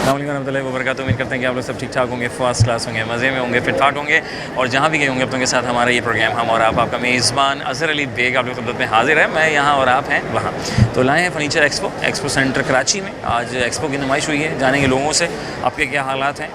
रहमतुल्लाहि व बरकातहू। उम्मीद करते हैं कि आप लोग सब ठीक ठाक होंगे, फर्स्ट क्लास होंगे, मज़े में होंगे, फिट फाट होंगे और जहाँ भी गए होंगे अपनों के साथ। हमारा ये प्रोग्राम हम और आप, आपका मेज़बान अज़हर अली बेग आप लोग खिदमत में हाजिर है। मैं यहाँ और आप हैं वहाँ। तो लाए हैं फर्नीचर एक्सपो सेंटर कराची में। आज एक्सपो की नुमाइश हुई है, जानेंगे लोगों से आपके क्या हालात हैं,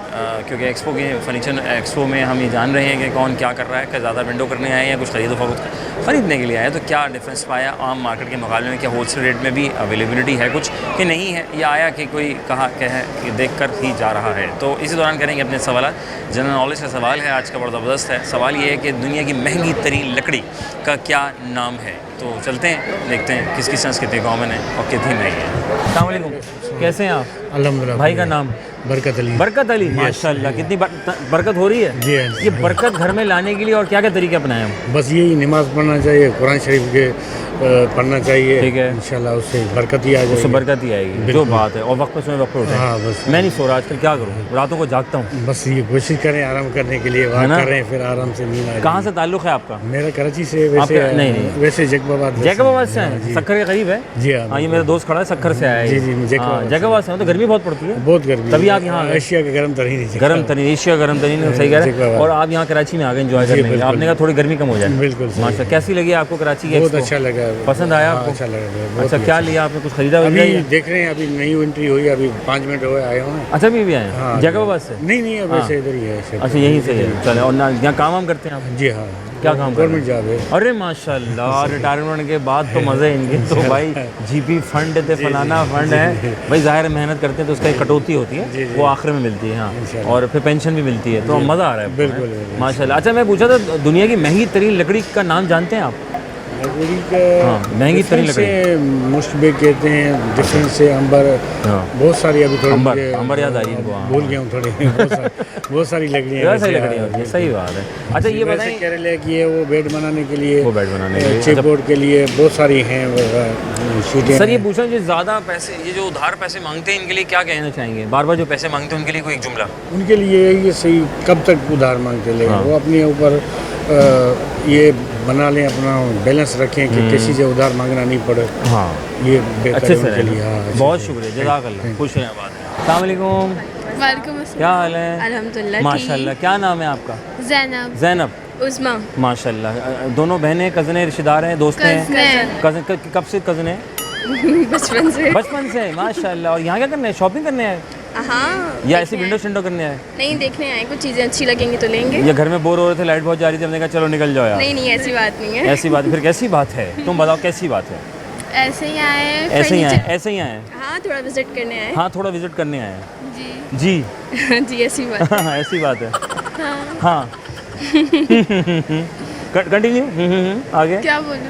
क्योंकि एक्सपो के फर्नीचर एक्सपो में हम ये जान रहे हैं कि कौन क्या कर रहा है, क्या ज़्यादा विंडो करने आए हैं या कुछ खरीदो फरोख्त खरीदने के लिए आए, तो क्या डिफरेंस पाया आम मार्केट के मुकाबले में, क्या होलसेल रेट में भी अवेलेबिलिटी है कुछ कि नहीं है, या आया कि कोई कहा क्या है कि देख कर ही जा रहा है। तो इसी दौरान करेंगे अपने सवाल। जनरल नॉलेज का सवाल है आज का, बड़ा ज़बरदस्त है। सवाल ये है कि दुनिया की महंगी तरीन लकड़ी का क्या नाम है। तो चलते हैं, देखते हैं किसकी संस्कृति कॉमन है और कितनी महंगी है। अस्सलाम वालेकुम, कैसे हैं आप? अल्हम्दुलिल्लाह। भाई का नाम? बरकत अली। बरकत अली, माशाल्लाह। कितनी बरकत हो रही है जी। ये बरकत घर में लाने के लिए और क्या क्या तरीके अपनाए हम? बस यही नमाज पढ़ना चाहिए, कुरान शरीफ के पढ़ना चाहिए, ठीक है। इंशाल्लाह उससे बरकत ही आ जाएगी। उससे बरकत ही आएगी, जो बात है। और वक्त पे सोए वक्त पे उठे। हाँ बस। मैं नहीं सो रहा आजकल, क्या करूँ, रातों को जागता हूँ। बस ये कोशिश करें आराम करने के लिए, वहाँ कर रहे हैं, फिर आराम से नींद आए। कहाँ से ताल्लुक़ है आपका? मेरा कराची से। वैसे नहीं वैसे जैकबाबाद से हैं, सक्खर के करीब है। जी हाँ, ये मेरा दोस्त खड़ा है, सक्खर से आया है। जी जैकबाबाद से। तो गर्मी बहुत पड़ती है, बहुत गर्मी, तभी आप यहाँ एशिया के गर्म तरीन, एशिया गर्म तरीन, सही कह रहे हैं। और आप यहाँ कराची में आ गए एंजॉय करने के लिए, आपने कहा थोड़ी गर्मी कम हो जाए। बिल्कुल माशा। कैसी लगी आपको कराची की? बहुत अच्छा लगा, पसंद आया आपको? अच्छा लगा। अच्छा, क्या लिया आपने, कुछ खरीदा? अभी देख रहे हैं, अभी नई एंट्री हुई, अभी 5 मिनट हुए आए हुए। अच्छा, भी आए हैं जैकबाबाद से? नहीं, वैसे इधर ही है। अच्छा, यहीं से है। चले। और यहाँ काम वाम करते हैं आप? जी हाँ। क्या काम? गवर्नमेंट जॉब है। अरे माशाल्लाह, रिटायरमेंट के बाद तो मज़े इनके। तो भाई जीपी फंड है, फलाना फंड है भाई, ज़ाहिर मेहनत करते हैं तो उसका एक कटौती होती है, वो आखिर में मिलती है। हाँ, और फिर पेंशन भी मिलती है, तो मज़ा आ रहा है। बिल्कुल माशाल्लाह। अच्छा, मैं पूछा था दुनिया की महंगी तरीन लकड़ी का नाम जानते हैं आप? महंगी तरीन लकड़ी मुश्तबे कहते हैं, डिफरेंस से अंबर, बहुत सारी। अभी थोड़ी अंबर याद आ रही है, भूल गया हूँ थोड़ी। बहुत सारी लकड़ियाँ, सही बात है। अच्छा, ये बताइए, केरला की है वो बेड बनाने के लिए, वो बेड बनाने के लिए, चेपबोर्ड के लिए बहुत सारी हैं शीटें। सर ये पूछना, जो ज़्यादा पैसे, ये जो उधार पैसे मांगते हैं, इनके लिए क्या कहना चाहेंगे? बार बार जो पैसे मांगते हैं उनके लिए कोई एक जुमला? उनके लिए ये सही, कब तक उधार मांगते ले, वो अपने ऊपर ये बना लें, अपना बैलेंस रखें कि किसी से उधार मांगना नहीं पड़े। हाँ, ये अच्छे से उनके लिए। बहुत शुक्रिया, जज़ाकल्लाह, खुश हैं आबाद। अस्सलाम वालेकुम। वालेकुम अस्सलाम। क्या हाल है? अल्हम्दुलिल्लाह, माशाल्लाह। क्या नाम है आपका? ज़ैनब। उस्मा। माशाल्लाह। दोनों बहनें, कज़नें, रिश्तेदार हैं, दोस्त हैं? कज़न। कब से कज़न है? बचपन से। माशाल्लाह। और यहाँ क्या करने हैं, शॉपिंग करने आए? हाँ, या ऐसी विंडो शिंडो करने आए? नहीं, देखने आए, कुछ चीज़ें अच्छी लगेंगी तो लेंगे। या घर में बोर हो रहे थे, लाइट बहुत जा रही थी, हमने कहा चलो निकल जाओ यार? नहीं, ऐसी बात नहीं है। ऐसी बात? फिर कैसी बात है, तुम बताओ कैसी बात है? ऐसे ही आए। ऐसे ही आए। हाँ, थोड़ा विजिट करने आए। हाँ, थोड़ा विजिट करने आए। जी। जी, ऐसी बात है। ऐसी बात है। हाँ। कंटिन्यू। आगे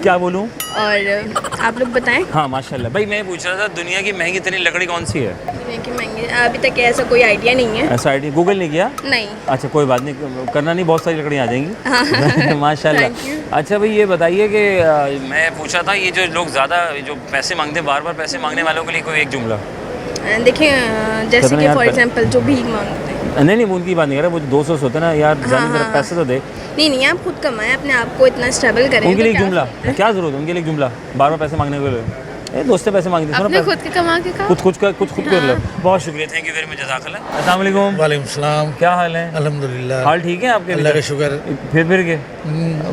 क्या बोलूँ? और आप लोग बताएं। हाँ माशाल्लाह। भाई मैं पूछ रहा था, दुनिया की महंगी तरीन लकड़ी कौन सी है? दुनिया की महंगी, अभी तक ऐसा कोई आइडिया नहीं है। ऐसा आइडिया गूगल नहीं किया? नहीं। अच्छा, कोई बात नहीं, करना नहीं, बहुत सारी लकड़ियाँ आ जाएंगी। माशाल्लाह। अच्छा भाई, ये बताइए कि मैं पूछा था, ये जो लोग ज़्यादा जो पैसे मांगते हैं, बार बार पैसे मांगने वालों के लिए कोई एक जुमला? देखिए, जैसे कि फॉर एग्जांपल जो भीख मांगते हैं। नहीं, उनकी बात नहीं कर रहा, वो 200 होते हैं ना यार, पैसे तो दे। नहीं, आप खुद कमाएं, अपने आप को इतना स्टेबल करें। उनके लिए जुमला क्या जरूरत है? उनके लिए जुमला बार बार पैसे मांगने के लिए, दोस्त से पैसे मांगते हैं, खुद के कमा के खुद कर लो। बहुत शुक्रिया, थैंक यू वेरी मच, जज़ाकल्लाह। अस्सलाम वालेकुम। वालेकुम सलाम। क्या हाल है? अल्हम्दुलिल्लाह। हाल ठीक है आपके? अल्लाह का शुक्र। फिर के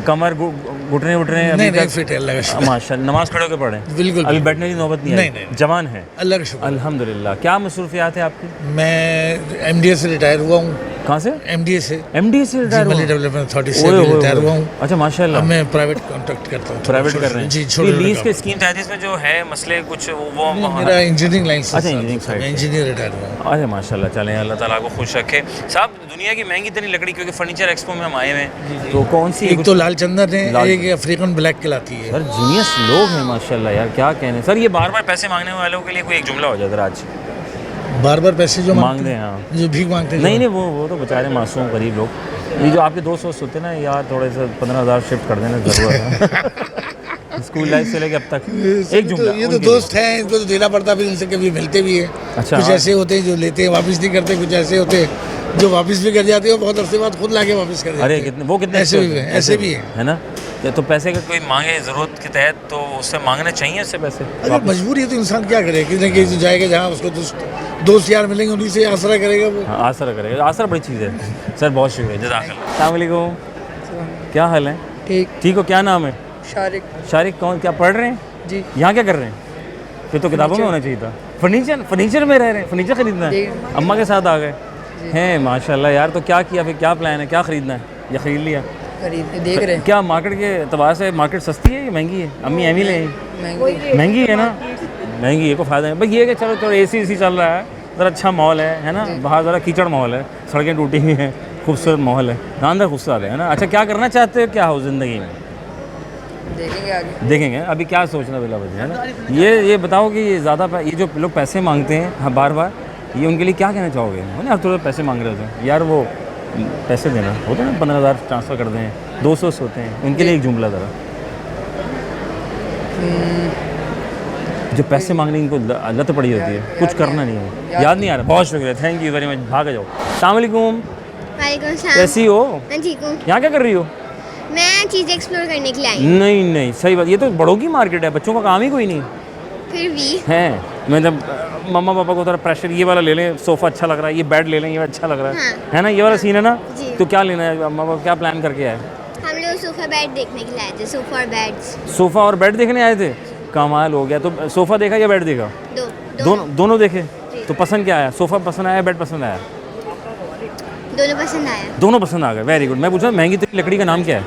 कमर घुटने नहीं फिट है, अल्लाह का शुक्र। माशाल्लाह। नमाज खड़े होकर पढ़े? बिल्कुल। अभी बैठने की नौबत नहीं है? जवान है, अल्लाह का शुक्र, अल्हम्दुलिल्लाह। क्या मसरूफियात है आपकी? मैं MDA से रिटायर हुआ हूँ। कहाँ से? MDA से रिटायर? मनी डेवलपमेंट अथॉरिटी से रिटायर हुआ हूँ। अच्छा माशाल्लाह। मैं प्राइवेट कॉन्ट्रैक्ट करता हूँ। प्राइवेट कर रहे हैं जी? लीज के स्कीम तहत इसमें जो है मसले कुछ वो मेरा इंजीनियरिंग लाइन से। अच्छा, इंजीनियरिंग साइड, इंजीनियर रिटायर हुआ। अरे माशाल्लाह। चलें, अल्लाह ताला को खुश रखे। साहब, दुनिया की महंगी तरीन लकड़ी, क्योंकि फर्नीचर एक्सपो में हम आए हैं, तो कौन सी? एक तो लाल चंदन है, एक अफ्रीकन ब्लैक कहलाती है। सर जीनियस लोग हैं माशाल्लाह यार, क्या कहने। सर ये बार बार पैसे मांगने वालों के लिए कोई एक जुमला हो जाता है आज? बार बार पैसे जो मांगते हैं, हाँ, जो भीख मांगते हैं। नहीं, वो तो बेचारे मासूम गरीब लोग। ये जो आपके दोस्त होते हैं ना यार, थोड़े से 15,000 शिफ्ट कर देना जरूरत है। स्कूल लाइफ से लेके अब तक एक जुमला। ये तो दोस्त हैं, इनको तो देना पड़ता है, फिर इनसे कभी मिलते भी है। अच्छा, कुछ ऐसे होते हैं जो लेते हैं वापस नहीं करते, कुछ ऐसे होते हैं जो वापस भी कर जाते हैं, बहुत अरसे बाद खुद लाके वापस कर देते हैं। अरे कितने ऐसे भी है, है ना? तो पैसे का कोई मांगे ज़रूरत के तहत तो उससे मांगने चाहिए उससे पैसे अगर मजबूरी है तो इंसान क्या करे, किसी न किसी जाएगा जहाँ उसको दोस्त यार मिलेंगे, उन्हीं से आसरा करेगा वो। हाँ, आसरा करेगा, आसरा बड़ी चीज़ है। सर बहुत शुक्रिया, जज़ाकल्लाह। अस्सलाम वालेकुम, क्या हाल है? ठीक हो, क्या नाम है? शारिक। कौन, क्या पढ़ रहे हैं जी? यहाँ क्या कर रहे हैं? फिर तो किताबों में होना चाहिए था। फर्नीचर में रह रहे हैं, फर्नीचर खरीदना है, अम्मा के साथ आ गए हैं, माशाल्लाह यार। तो क्या किया फिर, क्या प्लान है, क्या खरीदना है या खरीद लिया? देख रहे हैं। क्या मार्केट के एतबार से मार्केट सस्ती है या महंगी है? अम्मी एम ही ले, महंगी है ना, महंगी है, को फ़ायदा है भाई। ये कि चलो एसी चल रहा है, ज़रा अच्छा माहौल है ना, बाहर ज़रा कीचड़ माहौल है, सड़कें टूटी हुई हैं, खूबसूरत माहौल है, शानदार खूबसूरत है ना। अच्छा, क्या करना चाहते हो, क्या हो ज़िंदगी में? देखेंगे आगे, देखेंगे, अभी क्या सोचना बिला वजह है ना। ये बताओ कि ये ज़्यादा ये जो लोग पैसे मांगते हैं, हाँ, बार बार, ये उनके लिए क्या कहना चाहोगे? है ना, थोड़ा पैसे मांग रहे होते हैं यार, वो पैसे देना होता है ना, 15,000 ट्रांसफ़र कर दें, 200 होते हैं, उनके लिए एक जुमला ज़रा, जो पैसे मांगने की इनको लत पड़ी होती है, कुछ करना नहीं है, याद नहीं आ रहा। बहुत शुक्रिया, थैंक यू वेरी मच, भाग जाओ। अस्सलाम वालेकुम, कैसी हो? मैं ठीक हूँ। यहाँ क्या कर रही हो? मैं चीज़ें एक्सप्लोर करने के लिए आई हूँ। नहीं, सही बात, ये तो बड़ों की मार्केट है, बच्चों का काम ही कोई नहीं फिर भी है। मतलब मम्मा पापा को थोड़ा प्रेशर, ये वाला ले लें, सोफ़ा अच्छा लग रहा है, ये बेड ले लें, ये अच्छा लग रहा है, हाँ। है ना, ये वाला सीन है ना। जी। तो क्या लेना है, मम्मा पापा क्या प्लान करके आए? हम लोग सोफ़ा बेड देखने के लिए आए थे, सोफ़ा और बेड्स। सोफ़ा और बेड देखने आए थे, कमाल हो गया। तो सोफ़ा देखा या बेड देखा? दोनों देखे। तो पसंद क्या आया? सोफ़ा पसंद आया, बेड पसंद आया? दोनों पसंद आ गए, वेरी गुड। मैं पूछा महंगी तरीन लकड़ी का नाम क्या है?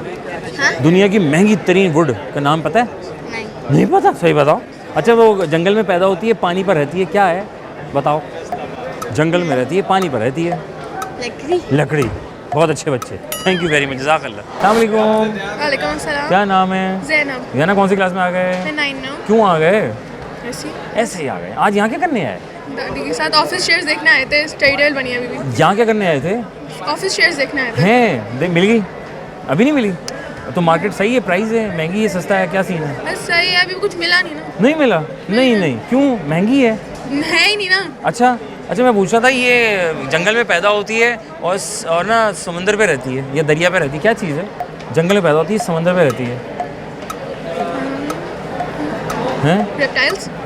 हाँ? दुनिया की महंगी तरीन वुड का नाम पता है? नहीं पता, सही बताओ। अच्छा, वो जंगल में पैदा होती है, पानी पर रहती है, क्या है बताओ? जंगल में रहती है, पानी पर रहती है, लकड़ी। बहुत अच्छे बच्चे, थैंक यू वेरी मच, जज़ाकल्लाह। अस्सलाम वालेकुम। वालेकुम अस्सलाम। क्या नाम है? ज़ैनब। कौन सी क्लास में आ गए? मैं 9 हूँ। क्यों आ गए? ऐसे ऐसे ही आ गए। आज यहाँ क्या करने आए? दादी के साथ ऑफिस शेयर्स देखने आए थे, स्टडी टेबल बनी है अभी भी। यहाँ क्या करने आए थे? ऑफिस शेयर्स देखने आए थे। हैं, मिल गई? अभी नहीं मिली? तो मार्केट सही है, प्राइस है, महंगी है, सस्ता है, क्या सीन है? बस सही है, अभी कुछ मिला नहीं ना। नहीं मिला? नहीं, क्यों, महंगी है? है ही नहीं ना। अच्छा, मैं पूछ रहा था, ये जंगल में पैदा होती है और ना समंदर पे रहती है या दरिया पे रहती है, क्या चीज़ है? जंगल में पैदा होती है, समंदर पे रहती है, हैं?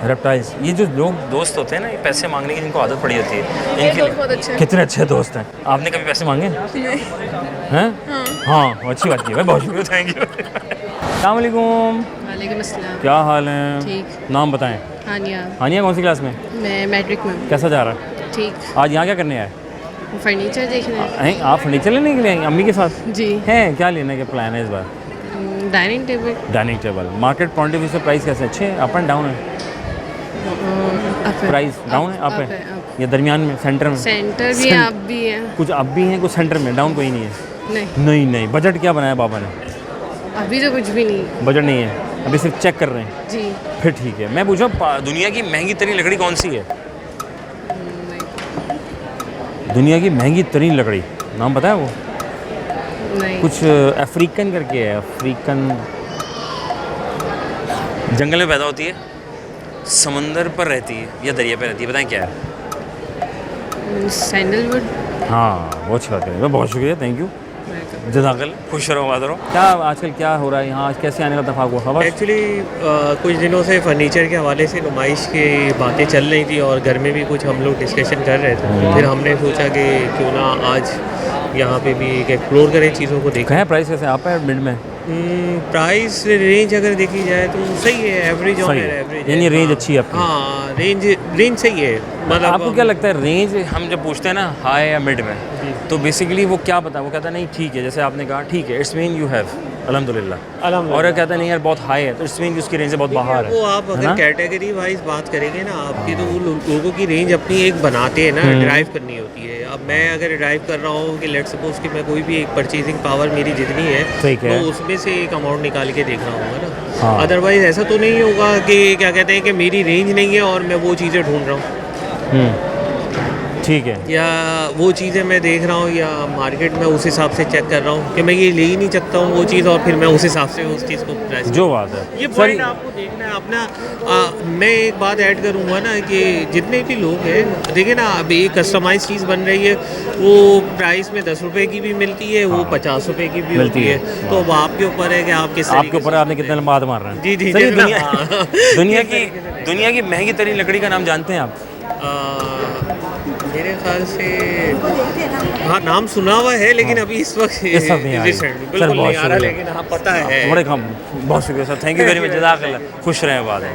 रेप्टाइल्स। ये जो लोग दोस्त होते हैं ना, ये पैसे मांगने की जिनको आदत पड़ी होती है, इनके लिए बहुत अच्छे। कितने अच्छे दोस्त हैं। आपने कभी पैसे मांगे हैं? हाँ, अच्छी बात की है, बहुत शुक्रिया, थैंक यू। अस्सलाम वालेकुम। वालेकुम अस्सलाम। क्या हाल है? ठीक। नाम बताएं। हानिया कौन सी क्लास में? मैं मैट्रिक में। कैसा जा रहा है? ठीक। आज यहाँ क्या करने आए? फर्नीचर देखने हैं? आप फर्नीचर लेने के लिए आएंगे अम्मी के साथ? जी। हैं, क्या लेने के प्लान है इस बार? Dining table. Market point of view से प्राइस कैसे, अच्छे हैं, अप एंड डाउन है? प्राइस डाउन है, अप है या दरमियान में, सेंटर में? सेंटर भी है, अप भी है। कुछ अप भी हैं, कुछ सेंटर में, डाउन कोई नहीं है? नहीं। बजट क्या बनाया पापा ने? अभी तो कुछ भी नहीं, बजट नहीं है, अभी सिर्फ चेक कर रहे हैं जी। फिर ठीक है। मैं पूछा, दुनिया की महंगी तरीन लकड़ी कौन सी है? दुनिया की महंगी तरीन लकड़ी नाम पता है वो? नहीं। कुछ अफ्रीकन करके है, अफ्रीकन, जंगल में पैदा होती है, समंदर पर रहती है या दरिया पर रहती है, बताएं क्या है? सैंडलवुड। हाँ, बहुत अच्छी बात है, बहुत शुक्रिया, थैंक यू, जज़ाकल्लाह, खुश रहो, आबाद रहो। क्या आजकल क्या हो रहा है यहाँ, आज कैसे आने का इत्तेफाक हुआ? खबर एक्चुअली कुछ दिनों से फर्नीचर के हवाले से नुमाइश की बातें चल रही थी और घर में भी कुछ हम लोग डिस्कशन कर रहे थे, फिर हमने सोचा कि क्यों ना आज यहाँ पे भी एक एक्सप्लोर करें, चीज़ों को देखें। है प्राइस कैसे आप है मिड में? प्राइस रेंज अगर देखी जाए तो सही है, एवरेज ऑन एवरेज, यानी रेंज अच्छी है आपकी? हाँ, रेंज सही है। मतलब आपको क्या लगता है रेंज, हम जब पूछते हैं ना हाई या मिड में, तो बेसिकली वो क्या बताए? वो कहता है नहीं ठीक है, जैसे आपने कहा ठीक है, इट्स मीन यू हैव अल्हम्दुलिल्लाह, और कहता है नहीं यार बहुत हाई है, तो इट्स मीन उसकी रेंज से बहुत बाहर है। वो आप अगर कैटेगरी वाइज बात करेंगे ना आपकी, तो वो लोगों की रेंज अपनी एक बनाते हैं ना, ड्राइव करनी होती है। अब मैं अगर ड्राइव कर रहा हूँ कि लेट्स सपोज कि मैं कोई भी एक परचेजिंग पावर मेरी जितनी है, तो उसमें से एक अमाउंट निकाल के देख रहा हूँ ना। अदरवाइज ऐसा तो नहीं होगा कि क्या कहते हैं कि मेरी रेंज नहीं है और मैं वो चीज़ें ढूंढ रहा हूँ। ठीक है। या वो चीज़ें मैं देख रहा हूँ या मार्केट में उस हिसाब से चेक कर रहा हूँ कि मैं ये ले ही नहीं सकता हूँ वो चीज़, और फिर मैं उस हिसाब से उस चीज़ को प्राइस जो बात है ये सर, पॉइंट आपको देखना है अपना। मैं एक बात ऐड करूँगा ना कि जितने भी लोग हैं देखिए ना, अब एक कस्टमाइज चीज़ बन रही है, वो प्राइस में 10 रुपए की भी मिलती है, वो 50 रुपए की भी मिलती होती है। है। तो अब आपके ऊपर है कि आप किस आपके ऊपर आपने कितना लंबा हाथ मार रहे हैं। जी जी सर, ये जी, दुनिया हाँ। दुनिया की महंगी तरीन लकड़ी का नाम जानते हैं आप? मेरे ख्याल से हाँ नाम सुना हुआ है, लेकिन अभी इस वक्त इस वक्त नहीं आ रही। recently सर, बिल्कुल बहुत नहीं आ रहा, शुक्रिया। लेकिन हाँ पता है। बड़े कम, बहुत शुक्रिया sir, thank you very much, जज़ाकल्लाह। खुश रहें। बाद है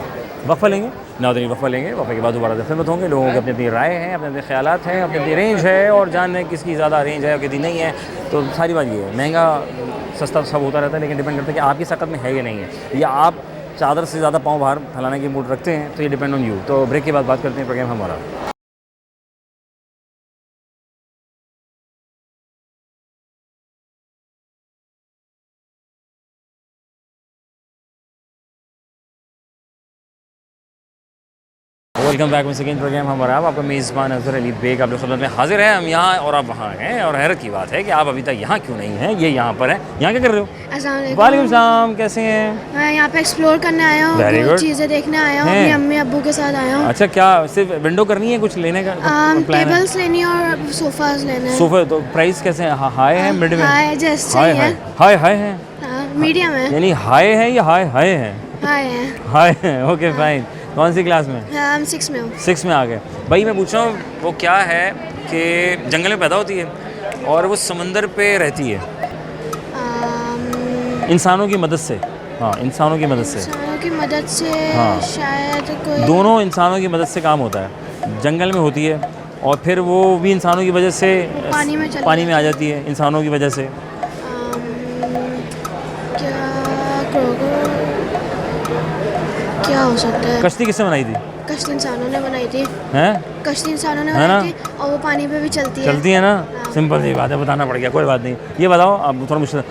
वक्फा लेंगे नादरी, वक्फा लेंगे, वक्फे के बाद दोबारा से खिदमत होंगे। लोगों की अपनी अपनी राय है, अपने अपने ख्यालात हैं, अपनी अपनी रेंज है, और जान लें किसकी ज़्यादा रेंज है और कितनी नहीं है। तो सारी बात ये है, महंगा सस्ता सब होता रहता है, लेकिन डिपेंड करता है कि आपकी ताकत में है या नहीं है, या आप चादर से ज़्यादा पाँव बाहर फैलाने की मूड रखते हैं, तो ये डिपेंड ऑन यू। तो ब्रेक के बाद बात करते हैं प्रोग्राम हमारा। Welcome back miss again program हमारा। आपका मेज़बान अज़हर अली बेग आप लोग खिदमत में हाजिर है। हम यहाँ और आप वहाँ हैं, और हैरत की बात है कि आप अभी तक यहाँ क्यों नहीं हैं, ये यहाँ पर हैं। यहाँ क्या कर रहे हो? वालेकुम सलाम, कैसे हैं? मैं यहाँ पे एक्सप्लोर करने आया हूँ, Very good. चीज़ें देखने आया हूँ, हैं? अपनी अम्मी अब्बू के साथ आया हूँ। अच्छा, क्या सिर्फ विंडो करनी है, कुछ लेने का प्लान है? टेबल्स लेनी है और सोफाज लेने हैं। सोफे तो प्राइस कैसे है? हाई है, मिड में? हाई जैसे हाई ही है, हाई हाई है, मीडियम है, यानी हाई है या हाई हाई है? हाई है। हाई है, ओके फाइन। कौन सी क्लास में? हम 6 में हूँ। 6 में आ गए। भाई मैं पूछ रहा हूँ, वो क्या है कि जंगल में पैदा होती है और वो समंदर पे रहती है इंसानों की मदद से। हाँ, इंसानों की मदद से, इंसानों की मदद से। हाँ। शायद कोई दोनों इंसानों की मदद से काम होता है। जंगल में होती है और फिर वो भी इंसानों की वजह से पानी में आ जाती है, इंसानों की वजह से। क्या हो सकता है? कश्ती किसने बनाई थी? कश्ती इंसानों ने बनाई थी। हैं? कश्ती इंसानों ने है ना? बनाई थी, और वो पानी पे भी चलती है। चलती है ना? हाँ। सिंपल सी बात है, बताना पड़ गया, कोई बात नहीं। ये बताओ, अब थोड़ा मुश्किल,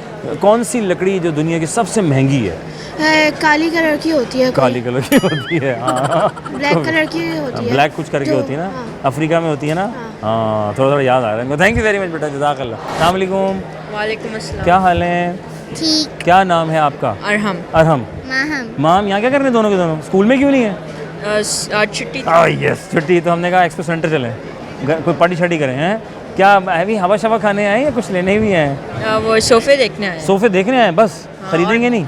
कौन सी लकड़ी जो दुनिया की सबसे महंगी है? काली कलर की होती है। काली कलर की होती है, हाँ। ब्लैक कलर की होती है। ब्लैक कुछ करके होती है ना, हाँ। अफ्रीका में होती है ना। हाँ, थोड़ा थोड़ा याद आ रहा है। थैंक यू वेरी मच बेटा, जज़ाकल्लाह। अस्सलाम वालेकुम। वालेकुम अस्सलाम। क्या हाल है? ठीक। क्या नाम है आपका? अरहम। अरहम। माहम। माम, यहाँ क्या कर रहे हैं दोनों के दोनों? स्कूल में क्यों नहीं है? आज छुट्टी यस, छुट्टी। तो हमने कहा एक्सपो सेंटर चलें, कोई पार्टी शार्टी करें। हैं क्या अभी हवा शवा खाने आए या कुछ लेने भी आए? वो सोफे देखने आए। सोफे देखने आए बस? खरीदेंगे नहीं?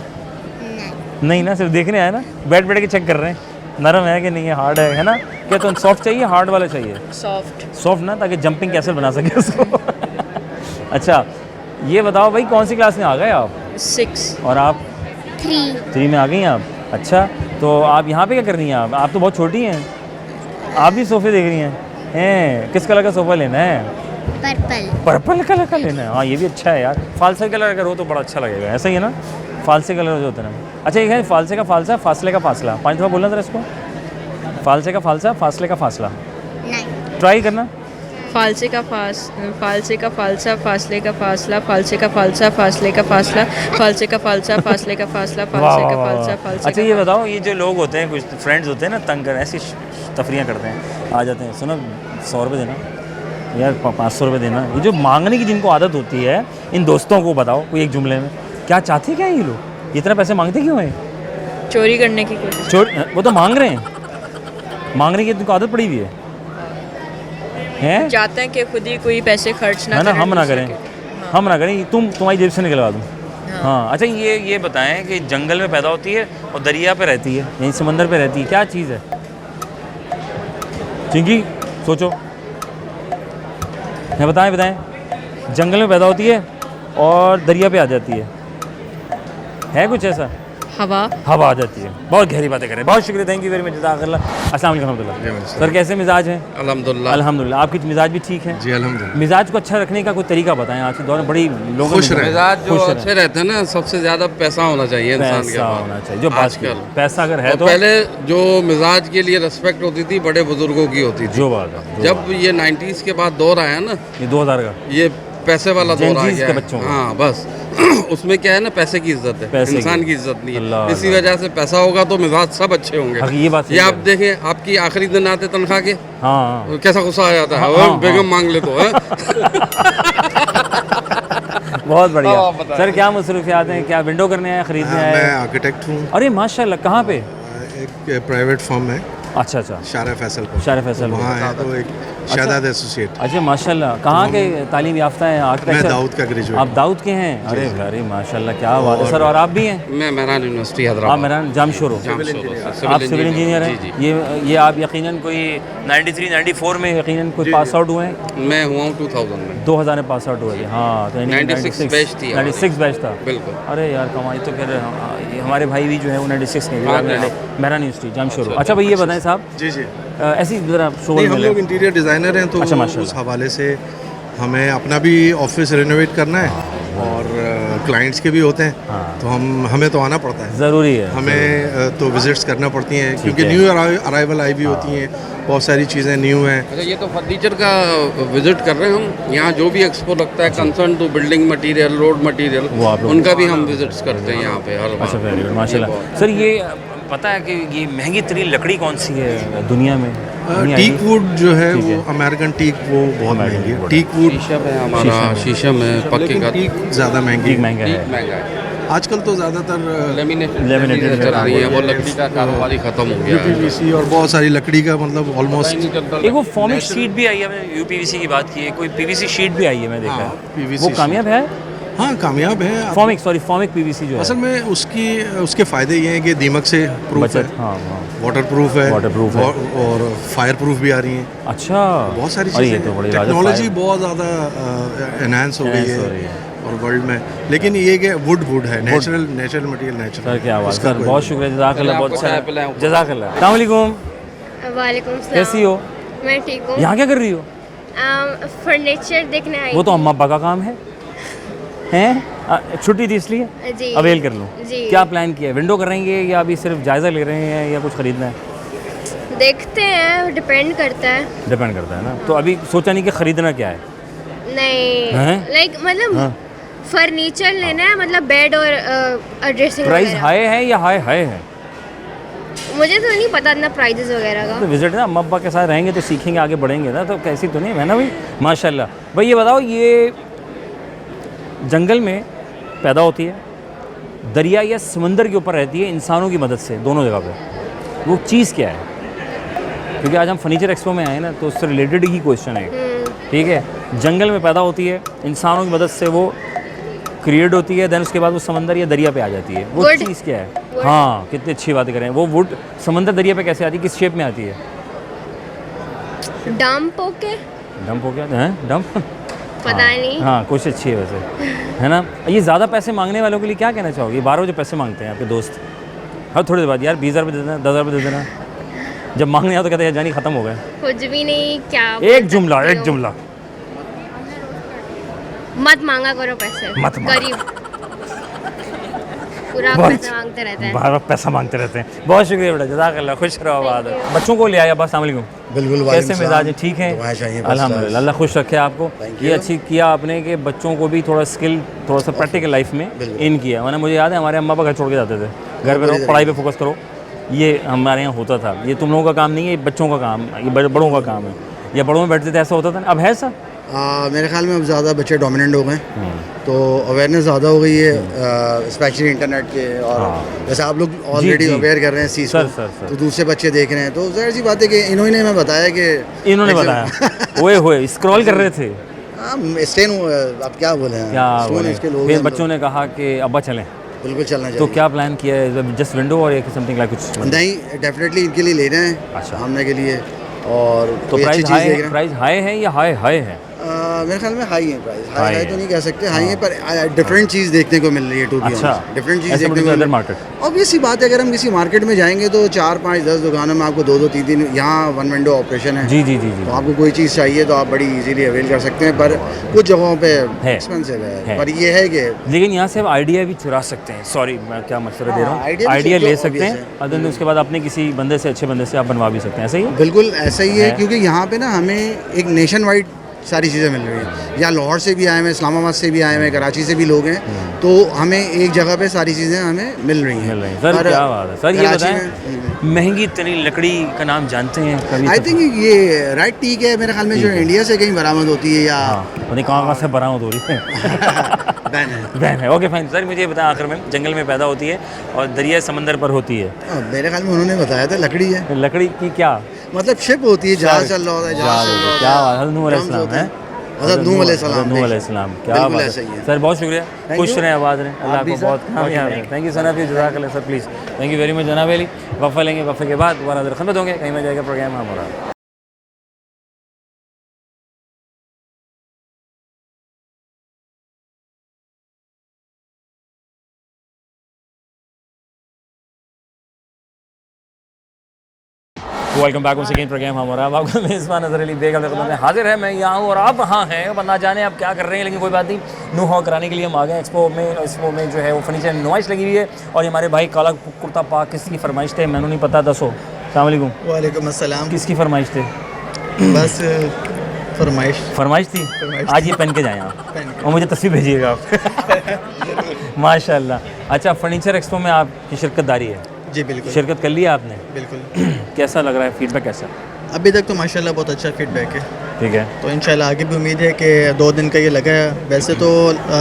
नहीं ना, सिर्फ देखने आए ना? बैठ बैठ के चेक कर रहे हैं नरम है कि नहीं है, हार्ड है ना? क्या तो सॉफ्ट चाहिए, हार्ड वाला चाहिए? सॉफ्ट। सॉफ्ट ना, ताकि जंपिंग कैसल बना सके उसको। अच्छा, ये बताओ भाई, कौन सी क्लास में आ गए आप? 6। और आप? 3 में आ गई आप। अच्छा, तो आप यहाँ पे क्या कर रही हैं? आप तो बहुत छोटी हैं, आप भी सोफ़े देख रही हैं? किस कलर का सोफ़ा लेना है? पर्पल कलर का लेना है। हाँ, ये भी अच्छा है यार। फालसे कलर अगर हो तो बड़ा अच्छा लगेगा, ऐसा ही है ना? फालसे कलर जो होता है ना। अच्छा, ये है फालसे का फालसा, फासले का फासला। 5 दफ़ा बोलना था इसको। फालसे का फालसा, फासले का फासला। ट्राई करना। फालसे का फालसे का फालसा, फासले का फासला, फालसे का फालसा, फासले का फासला, फालसे का फालसा, फासले का फासला, फालसे का फालसा, फालसे। अच्छा, ये बताओ, ये जो लोग होते हैं, कुछ फ्रेंड्स होते हैं ना, तंग कर ऐसी तफरियाँ करते हैं, आ जाते हैं, सुनो 100 रुपये देना यार, 500 रुपये देना। ये जो मांगने की जिनको आदत होती है, इन दोस्तों को बताओ कोई एक जुमले में, क्या चाहते क्या ये लोग? इतना पैसे मांगते क्यों हैं? चोरी करने की कोशिश। वो तो मांग रहे हैं, मांगने की इनको आदत पड़ी हुई है। हैं? चाहते हैं कि खुद ही कोई पैसे खर्च ना है ना, करें हम ना दूसरे करें, के। हम ना करें, तुम्हारी जेब से निकलवा दूँ। हाँ। अच्छा, ये बताएं कि जंगल में पैदा होती है और दरिया पे रहती है, यहीं समंदर पे रहती है, क्या चीज़ है? चिंकी, सोचो, बताएं। जंगल में पैदा होती है और दरिया पे आ जाती है कुछ ऐसा? हवा आ जाती है। बहुत गहरी बातें करें, बहुत शुक्रिया, थैंक यू वेरी मच, जज़ाकल्लाह। अस्सलाम वालेकुम रहमतुल्लाह। सर, कैसे मिजाज हैं? अल्हम्दुलिल्लाह। आपकी मिजाज भी ठीक है जी, अल्हम्दुलिल्लाह। मिजाज को अच्छा रखने का कोई तरीका बताएं। आज के दौर में बड़ी लोग खुश रहे। मिजाज जो अच्छे रहते हैं ना, सबसे ज्यादा पैसा होना चाहिए इंसान के पैसा पास। होना चाहिए, जो बात की, पैसा अगर है और तो पहले जो मिजाज के लिए रिस्पेक्ट होती थी बड़े बुजुर्गों की होती थी। जो बात है, जब ये 90s के बाद दौर आया ना, ये 2000 का, ये पैसे वाला दौर आ Gen Zs गया के है। बच्चों का। हाँ बस उसमें क्या है ना, पैसे की इज्जत है, पैसे की। इंसान की इज्जत नहीं अल्लाह, है। इसी वजह से पैसा होगा तो मिजाज सब अच्छे होंगे। हाँ, ये बात सही ये है। आप देखें, आपकी आखिरी दिन आते तनख्वाह के, हाँ कैसा गुस्सा आ जाता है, हाँ, "ओए, हाँ, बेगम मांग ले तो है।" बहुत बढ़िया। अब आप बताएं। सर क्या मसरूफियात हैं, क्या विंडो करने आए, खरीदने मैं आए? आर्किटेक्ट हूँ। अरे माशाल्लाह, कहाँ पे? एक प्राइवेट फर्म है अच्छा अच्छा, शारा फैसल पर। शारा फैसल वहाँ में। है तो एक शादाद एसोसिएट। अच्छा माशाल्लाह, कहाँ के तालीम याफ्ता हैं, मैं आर्किटेक्चर? दाऊद का ग्रेजुएट। आप दाऊद के हैं? अरे अरे माशाल्लाह, क्या बात है सर। और आप भी हैं? मैं मेहरान यूनिवर्सिटी आप हैदराबाद। मेरा जामशोर हो? आप सिविल इंजीनियर हैं? जी, ये आप यकीनन कोई 93 94 में यकीनन कोई पास आउट हुए हैं? मैं हुआ हूँ 2000 में। 2000 में पास आउट हुए थे। हाँ तो 96 बैच थी हमारी। 96 बैच था। बिल्कुल। अरे यार कमाई। तो फिर ये हमारे भाई भी जो है वो 96 के हाँ, मेरा यूनिवर्सिटी जामशोर। अच्छा भाई ये बताएं साहब, जी जी। ऐसी ज़रा शोर नहीं, हम मिले। लोग इंटीरियर डिज़ाइनर हैं तो अच्छा, माशाल्लाह। उस हवाले से हमें अपना भी ऑफिस रिनोवेट करना है और क्लाइंट्स के भी होते हैं, तो हमें तो आना पड़ता है। ज़रूरी है। हमें तो विजिट्स करना पड़ती हैं ठीक क्योंकि है। न्यू अराइवल आई भी होती हैं, बहुत सारी चीज़ें न्यू हैं। अच्छा, ये तो फर्नीचर का विजिट कर रहे हैं हम। यहाँ जो भी एक्सपो लगता है concern to building material, road material, वो आप लोग- उनका भी हम विजिट्स करते हैं यहाँ पे हर बार। अच्छा वेरी गुड माशाल्लाह। ये बहुत- सर ये पता है कि ये महंगी तरीन लकड़ी कौन सी है दुनिया में? नहीं आई? टीक वुड जो है ठीक वो है। अमेरिकन टीक वो बहुत अमेरिकन महंगी wood। है। टीक वुड शीशम है हमारा, शीशम है पक्के लेकिन का, टीक ज़्यादा महंगी ठीक है। महंगा ठीक है। महंगा है। आजकल तो ज़्यादातर लेमिनेटेड चल रही है, वो लकड़ी का कारोबार ही खत्म हो गया है। यूपीवीसी और बहुत सारी लकड़ी का मतलब ऑलमोस्ट एक वो फॉर्मिक शीट भी आई है, मैंने यूपीवीसी की बात की है, कोई पीवीसी शीट भी आई है मैं देखा हाँ, है। PVC वो sheet। कामयाब है? हाँ कामयाब है। फॉर्मिक पीवीसी जो है असल में उसके फ़ायदे ये हैं कि दीमक से प्रूफ है, बचत। हाँ हाँ। वाटर प्रूफ है, Waterproof है। और फायर प्रूफ भी आ रही हैं। अच्छा बहुत सारी अरे ये चीज़ें तो बड़ी टेक्नोलॉजी बहुत ज़्यादा एनहांस हो गई Enhance हो रही है है। और वर्ल्ड में। लेकिन ये कि वुड है, नेचुरल मटेरियल नेचुरल। सर क्या बात, उसका सर कोई- बहुत शुक्रिया, जज़ाकल्लाह, बहुत आपको चाय पिलाएं। अच्छा जज़ाकल्लाह। अस्सलाम वालेकुम, वालेकुम सलाम। कैसी हो? मैं ठीक हूँ। यहाँ क्या कर रही हो? फर्नीचर देखने आई वो तो अम्मा अब्बा का काम है। हैं? छुट्टी थी इसलिए जी अवेल कर लूँ। जी। क्या प्लान किया है? विंडो करेंगे या अभी सिर्फ जायज़ा ले रहे हैं या कुछ ख़रीदना है? देखते हैं, डिपेंड करता है। डिपेंड करता है ना। तो अभी सोचा नहीं कि ख़रीदना क्या है? नहीं हैं? लाइक मतलब हाँ। फर्नीचर लेना है, मतलब बेड और ड्रेसिंग प्राइस वगैरह। हाई है या हाई है? मुझे तो नहीं पता इतना प्राइजेस वगैरह का। तो विजिट ना अम्मा अब्बा के साथ रहेंगे तो सीखेंगे, आगे बढ़ेंगे ना। तो कैसी तो नहीं है ना भाई, माशाल्लाह। भाई ये बताओ, ये जंगल में पैदा होती है, दरिया या समंदर के ऊपर रहती है इंसानों की मदद से, दोनों जगह पे। वो चीज़ क्या है? क्योंकि आज हम फर्नीचर एक्सपो में आए ना, तो उससे रिलेटेड ही क्वेश्चन है। ठीक है, जंगल में पैदा होती है, इंसानों की मदद से वो क्रिएट होती है, देन उसके बाद वो समंदर या दरिया पे आ जाती है। वो Wood। चीज़ क्या है? हाँ, कितनी अच्छी बातें करें। वो वुड समंदर दरिया पे कैसे आती है, किस शेप में आती है? डंप ओके, डंप हो गया है? डंप पता नहीं। हाँ, कोशिश अच्छी है वैसे, है ना। ये ज़्यादा पैसे मांगने वालों के लिए क्या कहना चाहोगे? 12 बजे पैसे मांगते हैं आपके दोस्त, हर थोड़ी देर बाद, यार 20,000 रुपये दे देना, 10,000 रुपये दे देना। जब मांगने आओ तो कहते हैं जानी ख़त्म हो गए। कुछ भी नहीं, क्या एक जुमला, एक जुमला, मत मांगा करो पैसे। मत मांगा। गरीब पूरा बहुत- पैसा मांगते रहते हैं। बार बार पैसा मांगते रहते हैं। बहुत शुक्रिया बेटा, जज़ाकल्लाह, खुश रहो, आबाद रहो। बच्चों को ले आया बस। अस्सलाम वालेकुम, बिल्कुल कैसे मिजाज है? ठीक है, दुआएं चाहिए, अल्हम्दुलिल्लाह, अल्लाह खुश रखे आपको। ये अच्छी किया आपने कि बच्चों को भी थोड़ा स्किल, थोड़ा सा प्रैक्टिकल लाइफ में इन किया। वरना मुझे याद है हमारे अम्मा पापा घर छोड़ के जाते थे, घर पे रहो, पढ़ाई पे फोकस करो। ये हमारे यहाँ होता था। ये तुम लोगों का काम नहीं है, ये बच्चों का काम, ये बड़ों का काम है। या बड़ों में बैठते थे, ऐसा होता था ना? अब है ऐसा? मेरे ख्याल में अब ज़्यादा बच्चे डोमिनेंट हो गए हैं, तो अवेयरनेस ज़्यादा हो गई है, स्पेशली इंटरनेट के। और जैसे आप लोग ऑलरेडी जी। अवेयर कर रहे हैं इस चीज़ सर, को, सर, सर। तो दूसरे बच्चे देख रहे हैं, तो जाहिर सी बात है कि इन्होंने हमें बताया कि इन्होंने बताया, ओए होए स्क्रॉल कर रहे थे, स्टेन, आप क्या बोले हैं, क्या स्टोन बोले? इसके लोग फिर हैं, बच्चों ने कहा कि अब्बा चलें, बिल्कुल चलना तो चाहिए। क्या प्लान किया है? जस्ट विंडो और एक समथिंग लाइक कुछ? नहीं, डेफिनेटली इनके लिए ले रहे हैं, अच्छा। सामने के लिए। और तो कोई अच्छी प्राइस चीज़ हाई देख है? रहे हैं। प्राइस हाई है या हाई हाई है? मेरे ख्याल में हाई है प्राइस, हाई हाई है। तो नहीं कह सकते, हाई है, पर डिफरेंट चीज़ देखने को मिल रही है। टू बी अच्छा, डिफरेंट चीज़ ऐसे देखने को अदर मिल मार्केट। ऑब्वियस सी बात है, अगर हम किसी मार्केट में जाएंगे तो 4, 5, 10 दुकानों में आपको 2, 3 यहाँ 1 विंडो ऑपरेशन है। जी जी जी जी। तो आपको कोई चीज़ चाहिए तो आप बड़ी इजीली अवेल कर सकते हैं, पर कुछ जगहों पे है। एक्सपेंसिव है। है। पर ये है कि लेकिन यहाँ से आप आइडिया भी चुरा सकते हैं। सॉरी, मैं क्या मशवरा दे रहा हूँ, idea भी आइडिया जो ले obvious सकते हैं, है। अदर देन उसके बाद अपने किसी बंदे से, अच्छे बंदे से आप बनवा भी सकते हैं। ऐसा ही है? बिल्कुल ऐसा ही है, है। क्योंकि यहाँ पे ना हमें एक नेशन वाइड सारी चीज़ें मिल रही हैं। या लाहौर से भी आए हैं, इस्लामाबाद से भी आए हैं, कराची से भी लोग हैं, तो हमें एक जगह पे सारी चीज़ें हमें मिल रही हैं। सर क्या बात है सर, ये बताएं महंगी तरीन लकड़ी का नाम जानते हैं कभी? आई थिंक ये राइट टीक है मेरे ख्याल में, जो इंडिया से कहीं बरामद होती है या पता कहाँ से बरामद हो रही है। बैन है। ओके फाइन सर, मुझे बताएं आखिर में, जंगल में पैदा होती है और दरिया समंदर पर होती है। मेरे ख्याल में उन्होंने बताया था लकड़ी है। लकड़ी की क्या मतलब शिप होती है, जहाज चल रहा होता है, जहाज चल रहा होता है। क्या बात है, नूह अलैहिस्सलाम है, हज़रत नूह अलैहिस्सलाम, नूह अलैहिस्सलाम, क्या बात है सर, बहुत शुक्रिया, खुश रहें, आबाद रहें, अल्लाह को बहुत कामयाब है। थैंक यू सर, आपकी जज़ाकल्लाह सर, please thank you very much जनाब अली। वफ़ा लेंगे, वफ़े के बाद दोबारा खिदमत होंगे, कहीं में जाएगा प्रोग्राम हमारा। वेलकम बैक उनसे प्रोग्राम हमारा, आपका मेज़बान अज़हर अली बेग में हाजिर है। मैं यहाँ हूँ और आप वहाँ हैं, अब ना जाने आप क्या कर रहे हैं, लेकिन कोई बात नहीं, नूह कराने के लिए हम आ गए एक्सपो में जो है वो फर्नीचर नुमाइश लगी हुई है। और हमारे भाई काला कुर्ता पाक किसकी फरमाइश थे, मैंने नहीं पता, दसो। अस्सलाम वालेकुम। वालेकुम अस्सलाम। किसकी फरमाइश थे? बस फरमाइश थी। आज ये पहन के जाएँ आप और मुझे तस्वीर भेजिएगा आप। माशाल्लाह। अच्छा, फर्नीचर एक्सपो में आपकी शिरकतदारी है? जी बिल्कुल, शिरकत कर लिया आपने? बिल्कुल। कैसा लग रहा है, फीडबैक कैसा? अभी तक तो माशाल्लाह बहुत अच्छा फीडबैक है। ठीक है, तो इंशाल्लाह आगे भी उम्मीद है कि 2 दिन का ये लगा है। वैसे तो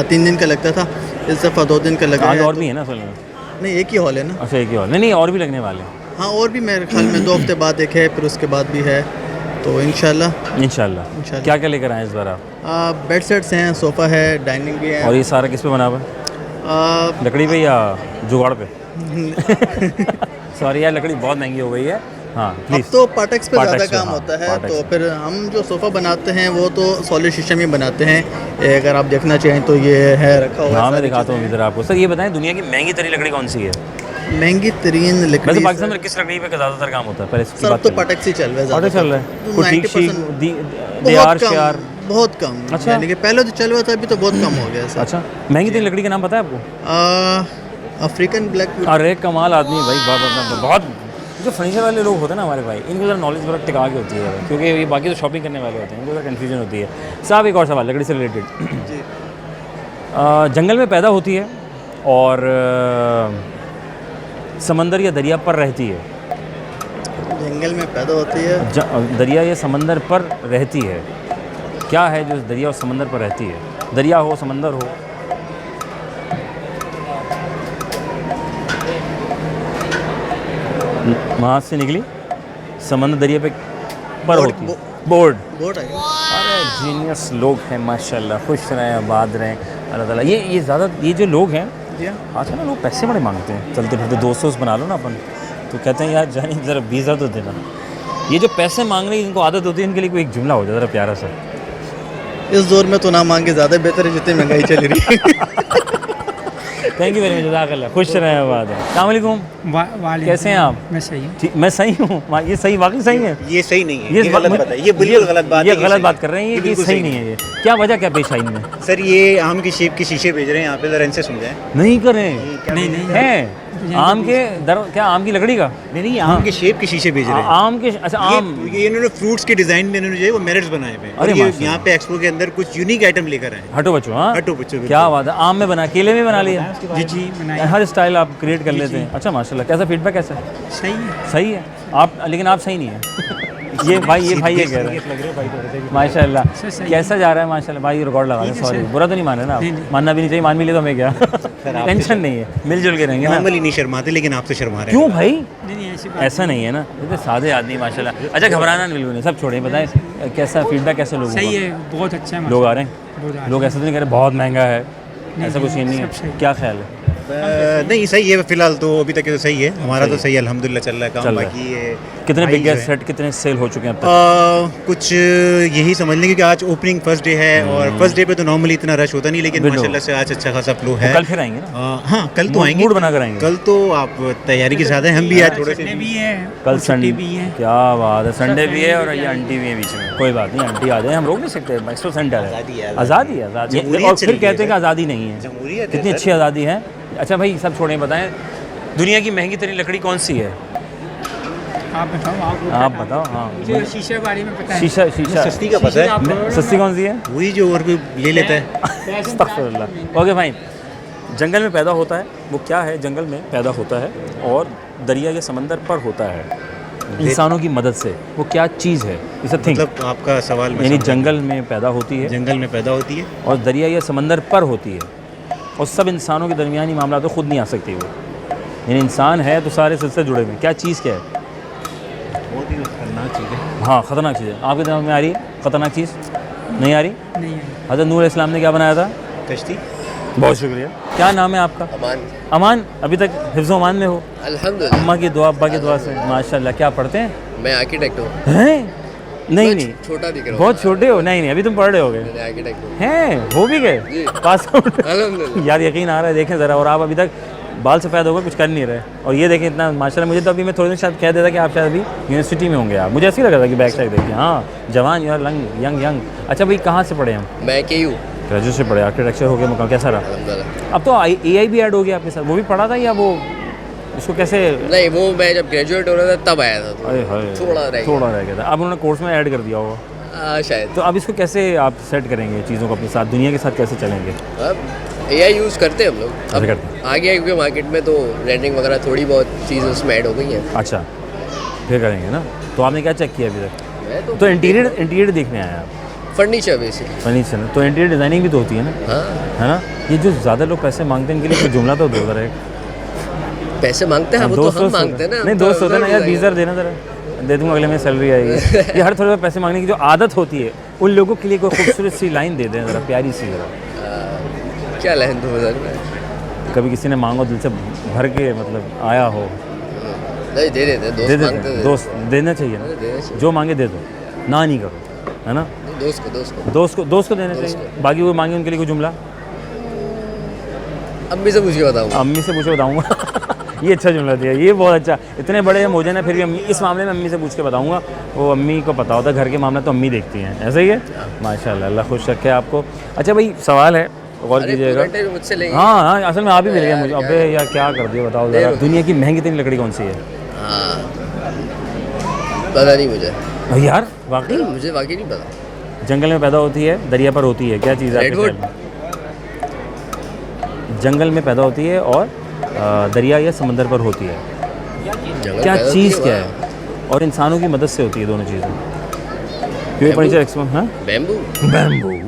3 दिन का लगता था, इस दफ़ा 2 दिन का लगा आज है। और भी है ना असल में? नहीं, एक ही हॉल है ना। अच्छा, एक ही हॉल? नहीं, और भी लगने वाले हैं। हाँ, और भी मेरे ख्याल में 2 हफ्ते बाद एक है, फिर उसके बाद भी है, तो इंशाल्लाह। क्या क्या लेकर आए इस बार आप? बेड सेट्स हैं, सोफ़ा है, डाइनिंग भी है। और ये सारा किस पे बना हुआ है, लकड़ी पे या जुगाड़ पे? सॉरी यार, लकड़ी बहुत महंगी हो गई है। हाँ अब तो पार्टेक्स पे ज़्यादा काम हाँ, होता है, तो फिर हम जो सोफ़ा बनाते हैं वो तो सॉलिड शीशे में बनाते हैं। अगर आप देखना चाहें तो ये है रखा हुआ। हाँ, मैं दिखाता हूँ इधर आपको। सर ये बताएं, दुनिया की महंगी तरीन लकड़ी कौन सी है? महंगी तरीन लकड़ी वैसे पाकिस्तान में किस लकड़ी पे ज़्यादातर काम होता है? पहले इसकी सब बात तो करें। पार्टेक्स ही चल रहा है, ऑर्डर चल रहा है, कुछ ठीक शीक बहुत कम, बहुत कम। अच्छा, यानी कि पहले तो चल रहा था, अभी तो बहुत कम हो गया है। अच्छा, महंगी तरीन लकड़ी का नाम पता है आपको? African black. अरे कमाल आदमी है भाई, बहुत। जो फर्नीचर वाले लोग होते हैं ना हमारे भाई, इनको ज़रा नॉलेज बड़ा टिका के होती है, क्योंकि ये बाकी तो शॉपिंग करने वाले होते हैं, इनको ज़रा कन्फ्यूजन होती है। साहब एक और सवाल लकड़ी से रिलेटेड। जंगल में पैदा होती है और समंदर या दरिया पर रहती है। जंगल में पैदा होती है, दरिया या समंदर पर रहती है। क्या है जो दरिया और समंदर पर रहती है? दरिया हो, समंदर हो। वहाँ से निकली, समंदर दरिया पे पर होती है। बोर्ड है। अरे जीनियस लोग हैं माशाल्लाह, खुश रहें, आबाद रहें, अल्लाह ताला। ये ज़्यादा ये जो लोग हैं आजकल ना, लोग पैसे बड़े मांगते हैं, चलते फिरते दोस्त बना लो ना अपन, तो कहते हैं यार जानी ज़रा 20,000 तो देना। ये जो पैसे मांगने की इनको आदत होती है, इनके लिए कोई एक जुमला हो जाए ज़रा प्यारा सा। इस दौर में तो ना मांगे ज़्यादा बेहतर है, जितनी महंगाई चल रही है। थैंक यू वेरी मच, जज़ाकल्लाह, खुश रहें, आबाद हैं। अस्सलाम वालेकुम, कैसे हैं आप? मैं सही हूँ। ठीक, मैं सही हूँ। ये सही, वाकई सही है? ये सही नहीं है, ये गलत बात है, ये बिल्कुल गलत बात है। ये गलत बात कर रहे हैं, ये सही नहीं है। ये क्या वजह, क्या पेश आई इनमें? सर ये आम की शेप के शीशे भेज रहे हैं यहाँ पे, जरा इनसे समझाएं। नहीं करें, नहीं है आम के क्या आम की लकड़ी का? नहीं, आम के शेप के शीशे भेज रहे हैं। आम के, अच्छा आम, ये इन्होंने फ्रूट्स के डिजाइन में इन्होंने जो है वो मिरर्स बनाए हुए हैं। अरे ये यहाँ पे एक्सपो के अंदर कुछ यूनिक आइटम लेकर आए। हटो बच्चों, हाँ हटो बच्चों, क्या बात है। आम में बना, केले में बना लिया? जी, हर स्टाइल आप क्रिएट कर लेते हैं। अच्छा माशाल्लाह, कैसा फीडबैक, कैसा है? सही है आप, लेकिन आप सही नहीं है। ये भाई ये कह रहे हैं माशाल्लाह। कैसा जा रहा है माशाल्लाह भाई? रिकॉर्ड लगा रहे हैं, सॉरी बुरा तो नहीं मान रहे ना आप? मानना भी नहीं चाहिए, मान भी ले तो हमें क्या, टेंशन नहीं है, मिलजुल के रहेंगे ना। नॉर्मली नहीं शर्माते, लेकिन आपसे शर्मा रहे हैं। क्यों भाई? ऐसा नहीं है ना, ये तो सादे आदमी माशाल्लाह। अच्छा, घबराना बिल्कुल नहीं, सब छोड़े, बताएं कैसा फीडबैक, कैसे लोग? सही है, बहुत अच्छा है। लोग आ रहे हैं, लोग ऐसा तो नहीं कह रहे बहुत महंगा है, ऐसा कुछ नहीं है। क्या ख्याल है? नहीं सही है, फिलहाल तो अभी तक तो सही है, हमारा तो सही है, अल्हम्दुलिल्लाह चल रहा है काम। बाकी ये कितने बिग सेट, कितने सेल हो चुके हैं अब तक? कुछ यही समझ लेंगे कि आज ओपनिंग फर्स्ट डे है, और फर्स्ट डे पे तो नॉर्मली इतना रश होता नहीं, लेकिन माशाल्लाह से आज अच्छा खासा फ्लो है। कल फिर आएंगे ना? हाँ, कल तो आएंगे, मूड बना कर आएंगे। कल तो आप तैयारी के साथ हैं, हम भी आज थोड़े से भी है, कल संडे भी है। क्या बात है, संडे भी है और ये आंटी भी है बीच में। कोई बात नहीं, आंटी आ जाए, हम रोक नहीं सकते, एक्स्ट्रा सेंटर है, आज़ादी है, आज़ादी। और फिर कहते हैं कि आज़ादी नहीं है, कितनी अच्छी आज़ादी है। अच्छा भाई सब छोड़ें, बताएं दुनिया की महंगी तरीन लकड़ी कौन सी है? आप बताओ। हाँ शीशे के बारे में पता है? शीशा शीशा सस्ती का पता है, सस्ती कौन सी है? वही जो और कोई ले लेता है। अस्तगफिरुल्लाह। Okay fine. जंगल में पैदा होता है, वो क्या है? जंगल में पैदा होता है और दरिया या समंदर पर होता है इंसानों की मदद से। वो क्या चीज़ है? इसे थिंक। मतलब आपका सवाल मैं यानी समझा। जंगल में पैदा होती है, जंगल में पैदा होती है और दरिया या समंदर पर होती है, और सब इंसानों के दरमियानी मामला तो खुद नहीं आ सकती वो। यानी इंसान है तो सारे सिलसिले जुड़े हुए हैं। क्या चीज़ क्या है? बहुत ही खतरनाक चीज़ है। हाँ ख़तरनाक चीज़ है। आपके दिमाग में आ रही है ख़तरनाक चीज़? नहीं आ रही? नहीं। हज़रत नूह अलैहिस्सलाम ने क्या बनाया था? कश्ती। बहुत शुक्रिया। क्या नाम है आपका? अमान। अमान। अभी तक हिफ्ज़ अमान में हो? अल्हम्दुलिल्लाह। अम्मा की दुआ अब्बा की दुआ से माशाल्लाह। क्या पढ़ते हैं? मैं आर्किटेक्ट हूँ। हैं? नहीं नहीं, छोटा दिख रहा हूँ। बहुत छोटे हो। नहीं नहीं, अभी तुम पढ़ रहे होगे। मैं आर्किटेक्ट हूँ। हैं? हो भी गए पास आउट? अल्हम्दुलिल्लाह। यार यकीन आ रहा है। देखें ज़रा, और आप अभी तक बाल सफ़ेद हो गए, कुछ कर नहीं रहे, और ये देखें इतना माशाल्लाह। मुझे तो अभी मैं थोड़ी देर शायद कह देता कि आप शायद अभी यूनिवर्सिटी में होंगे। आप मुझे ऐसे ही लगा था कि बैक साइड देखिए। हाँ जवान, यार यंग यंग। अच्छा भाई, कहाँ से पढ़े हम? मैं KU ग्रेजुएट से पढ़े, आर्किटेक्चर हो गया मुकाम। कैसा रहा? अल्हम्दुलिल्लाह। अब तो AI भी ऐड हो गया आपके साथ। वो भी पढ़ा था या वो उसको कैसे? नहीं, वो मैं जब ग्रेजुएट हो रहा था तब आया था। अरे हाय, थोड़ा रह गया था। अब उन्होंने कोर्स में ऐड कर दिया होगा शायद। तो अब इसको कैसे आप सेट करेंगे चीज़ों को अपने साथ, दुनिया के साथ कैसे चलेंगे? अब AI यूज़ करते हैं हम लोग। कैसे करते हैं? आ गया क्योंकि मार्केट में तो रेंडरिंग वगैरह थोड़ी बहुत चीज़ उसमें ऐड हो गई हैं। अच्छा, फिर करेंगे ना। तो आपने क्या चेक किया अभी तक? मैं तो इंटीरियर देखने आया आप? Furniture basically. फर्नीचर। तो इंटीरियर डिज़ाइनिंग भी तो होती है ना? हाँ। है ना? ये जो ज़्यादा लोग पैसे मांगते हैं इनके लिए कोई जुमला तो दो ज़रा एक। पैसे मांगते हैं वो तो हम मांगते हैं ना। नहीं, दोस्त होते हैं ना यार। 20,000 देना ज़रा, दे दूँगा, अगले महीने सैलरी आएगी। ये हर थोड़े बहुत पैसे मांगने की जो आदत होती है, उन लोगों के लिए कोई खूबसूरत सी लाइन दे दें ज़रा, प्यारी सी ज़रा। क्या लाइन दो हज़ार में? कभी किसी ने मांगो दिल से भर के, मतलब आया हो, नहीं दे देते, दे दोस्त मांगते देते। थे। दोस्त देना चाहिए ना, देना चाहिए। जो मांगे दे दो, ना नहीं करो, है ना? दोस्त को देना चाहिए। बाकी वो मांगे उनके लिए कोई जुमला? अम्मी से पूछ के बताऊँगा। अम्मी से पूछे बताऊँगा। ये अच्छा जुमला दिया, ये बहुत अच्छा। इतने बड़े हम हो जाए ना, फिर भी अम्मी, इस मामले में अम्मी से पूछ के बताऊँगा। वो अम्मी को पता होता है, घर के मामला तो अम्मी देखती हैं। ऐसा ही है? माशाल्लाह, अल्लाह खुश रखे आपको। अच्छा भाई, सवाल है, गौर कीजिएगा। मुझसे लेंगे। हाँ हाँ, असल में आप ही मिल गए मुझे। अबे यार क्या कर दिया बताओ ज़रा। दुनिया की महंगी तरीन लकड़ी कौन सी है? हाँ, पता नहीं मुझे यार, वाकई मुझे वाकई नहीं पता। जंगल में पैदा होती है, दरिया पर होती है, क्या चीज़ है? रेडवुड। जंगल में पैदा होती है और दरिया या समंदर पर होती है। क्या चीज़ क्या है? और इंसानों की मदद से होती है दोनों चीज़ें। क्यों फर्नीचर एक्सपो? हाँ, बैम्बू।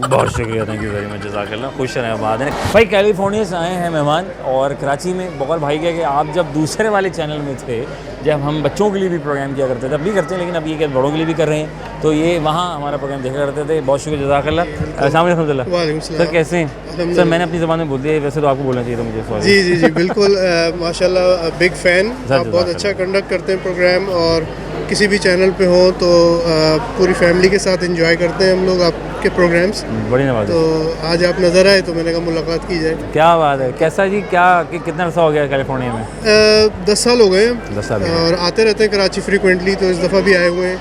बहुत शुक्रिया, थैंक यू वेरी मच, जज़ाकल्लाह। खुश रहें। बाद है भाई, कैलिफोर्निया से आए हैं मेहमान, और कराची में बकौल भाई के कि आप जब दूसरे वाले चैनल में थे, जब हम बच्चों के लिए भी प्रोग्राम किया करते थे, अब भी करते हैं, लेकिन अब ये कि बड़ों के लिए भी कर रहे हैं, तो ये वहाँ हमारा प्रोग्राम देखा करते थे। बहुत शुक्रिया, जज़ाकल्लाह। अस्सलाम वालेकुम सर, कैसे हैं? सर मैंने अपनी ज़बान में बोल दिया, वैसे तो आपको बोलना चाहिए था मुझे। सॉरी। जी बिल्कुल, माशाल्लाह, बिग फ़ैन। आप बहुत अच्छा कंडक्ट करते हैं प्रोग्राम, और किसी भी चैनल पे हो तो पूरी फैमिली के साथ एंजॉय करते हैं हम लोग आपके प्रोग्राम्स। बड़ी नवाज़। तो आज आप नज़र आए तो मैंने कहा मुलाकात की जाए। क्या बात है। कैसा जी, क्या कितना अर्सा हो गया कैलिफोर्निया में? 10 साल हो गए हैं। 10 साल। और आते रहते हैं कराची फ्रीक्वेंटली, तो इस दफ़ा भी आए हुए हैं।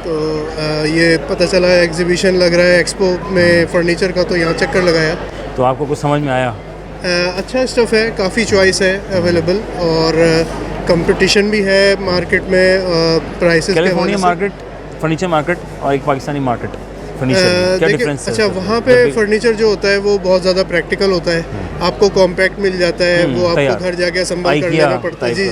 तो ये पता चला एग्जीबिशन लग रहा है एक्सपो में फर्नीचर का, तो यहाँ चक्कर लगाया। तो आपको कुछ समझ में आया? अच्छा स्टफ़ है, काफ़ी चॉइस है अवेलेबल, और कंपटीशन भी है मार्केट में, prices. California market, furniture market, और एक पाकिस्तानी मार्केट फर्नीचर, क्या डिफरेंस है? अच्छा, वहाँ पे फर्नीचर जो होता है वो बहुत ज़्यादा प्रैक्टिकल होता है, आपको कॉम्पैक्ट मिल जाता है, वो आपको घर जाके असम्बल कर लेना पड़ता है। जी।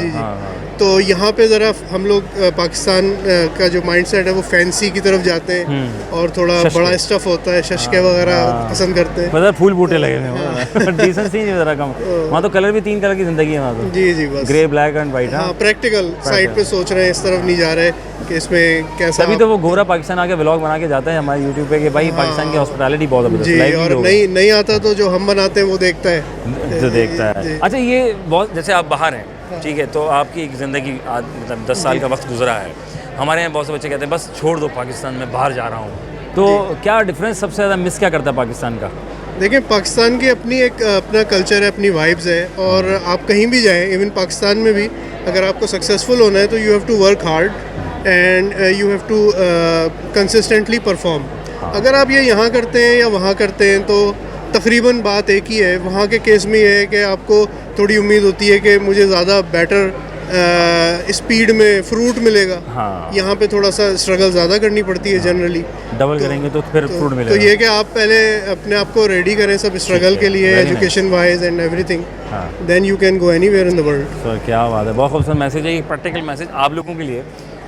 तो यहाँ पे ज़रा हम लोग पाकिस्तान का जो माइंडसेट है वो फैंसी की तरफ जाते हैं, और थोड़ा बड़ा स्टफ़ होता है, शशके वगैरह पसंद करते हैं। मतलब फूल बूटे लगे हुए, डिसेंसी नहीं ज़रा कम। वहाँ तो कलर भी 3 कलर की ज़िंदगी है वहाँ तो। जी बस ग्रे, ब्लैक एंड वाइट। हाँ, प्रैक्टिकल साइड पे सोच रहे हैं, इस तरफ नहीं जा रहे कि इसमें कैसा। तभी तो वो गोरा पाकिस्तान आके व्लॉग बना के जाता है हमारे यूट्यूब पे कि भाई पाकिस्तान की हॉस्पिटैलिटी बहुत है। जी, और नहीं आता तो जो हम बनाते हैं वो देखता है, जो देखता है। अच्छा, ये बहुत, जैसे आप बाहर हैं, ठीक है, तो आपकी एक ज़िंदगी मतलब 10 साल का वक्त गुजरा है। हमारे यहाँ बहुत से बच्चे कहते हैं बस छोड़ दो पाकिस्तान में, बाहर जा रहा हूँ। तो क्या डिफरेंस सबसे ज़्यादा मिस क्या करता है पाकिस्तान का? देखिए, पाकिस्तान की अपना कल्चर है, अपनी वाइब्स है, और आप कहीं भी जाएं, इवन पाकिस्तान में भी अगर आपको सक्सेसफुल होना है तो you have to work hard and you have to consistently perform. अगर आप ये यहाँ करते हैं या वहाँ करते हैं तो तकरीबन बात एक ही है। वहाँ के केस में ये है कि आपको थोड़ी उम्मीद होती है कि मुझे ज़्यादा बेटर स्पीड में फ्रूट मिलेगा। हाँ। यहाँ पे थोड़ा सा स्ट्रगल ज़्यादा करनी पड़ती है जनरली। डबल करेंगे तो फिर फ्रूट मिलेगा। तो ये कि आप पहले अपने आप को रेडी करें सब स्ट्रगल के लिए, education wise and everything, then you can go anywhere in the world. तो क्या बात है, बहुत खूबसूरत मैसेज है, एक प्रैक्टिकल मैसेज आप लोगों के लिए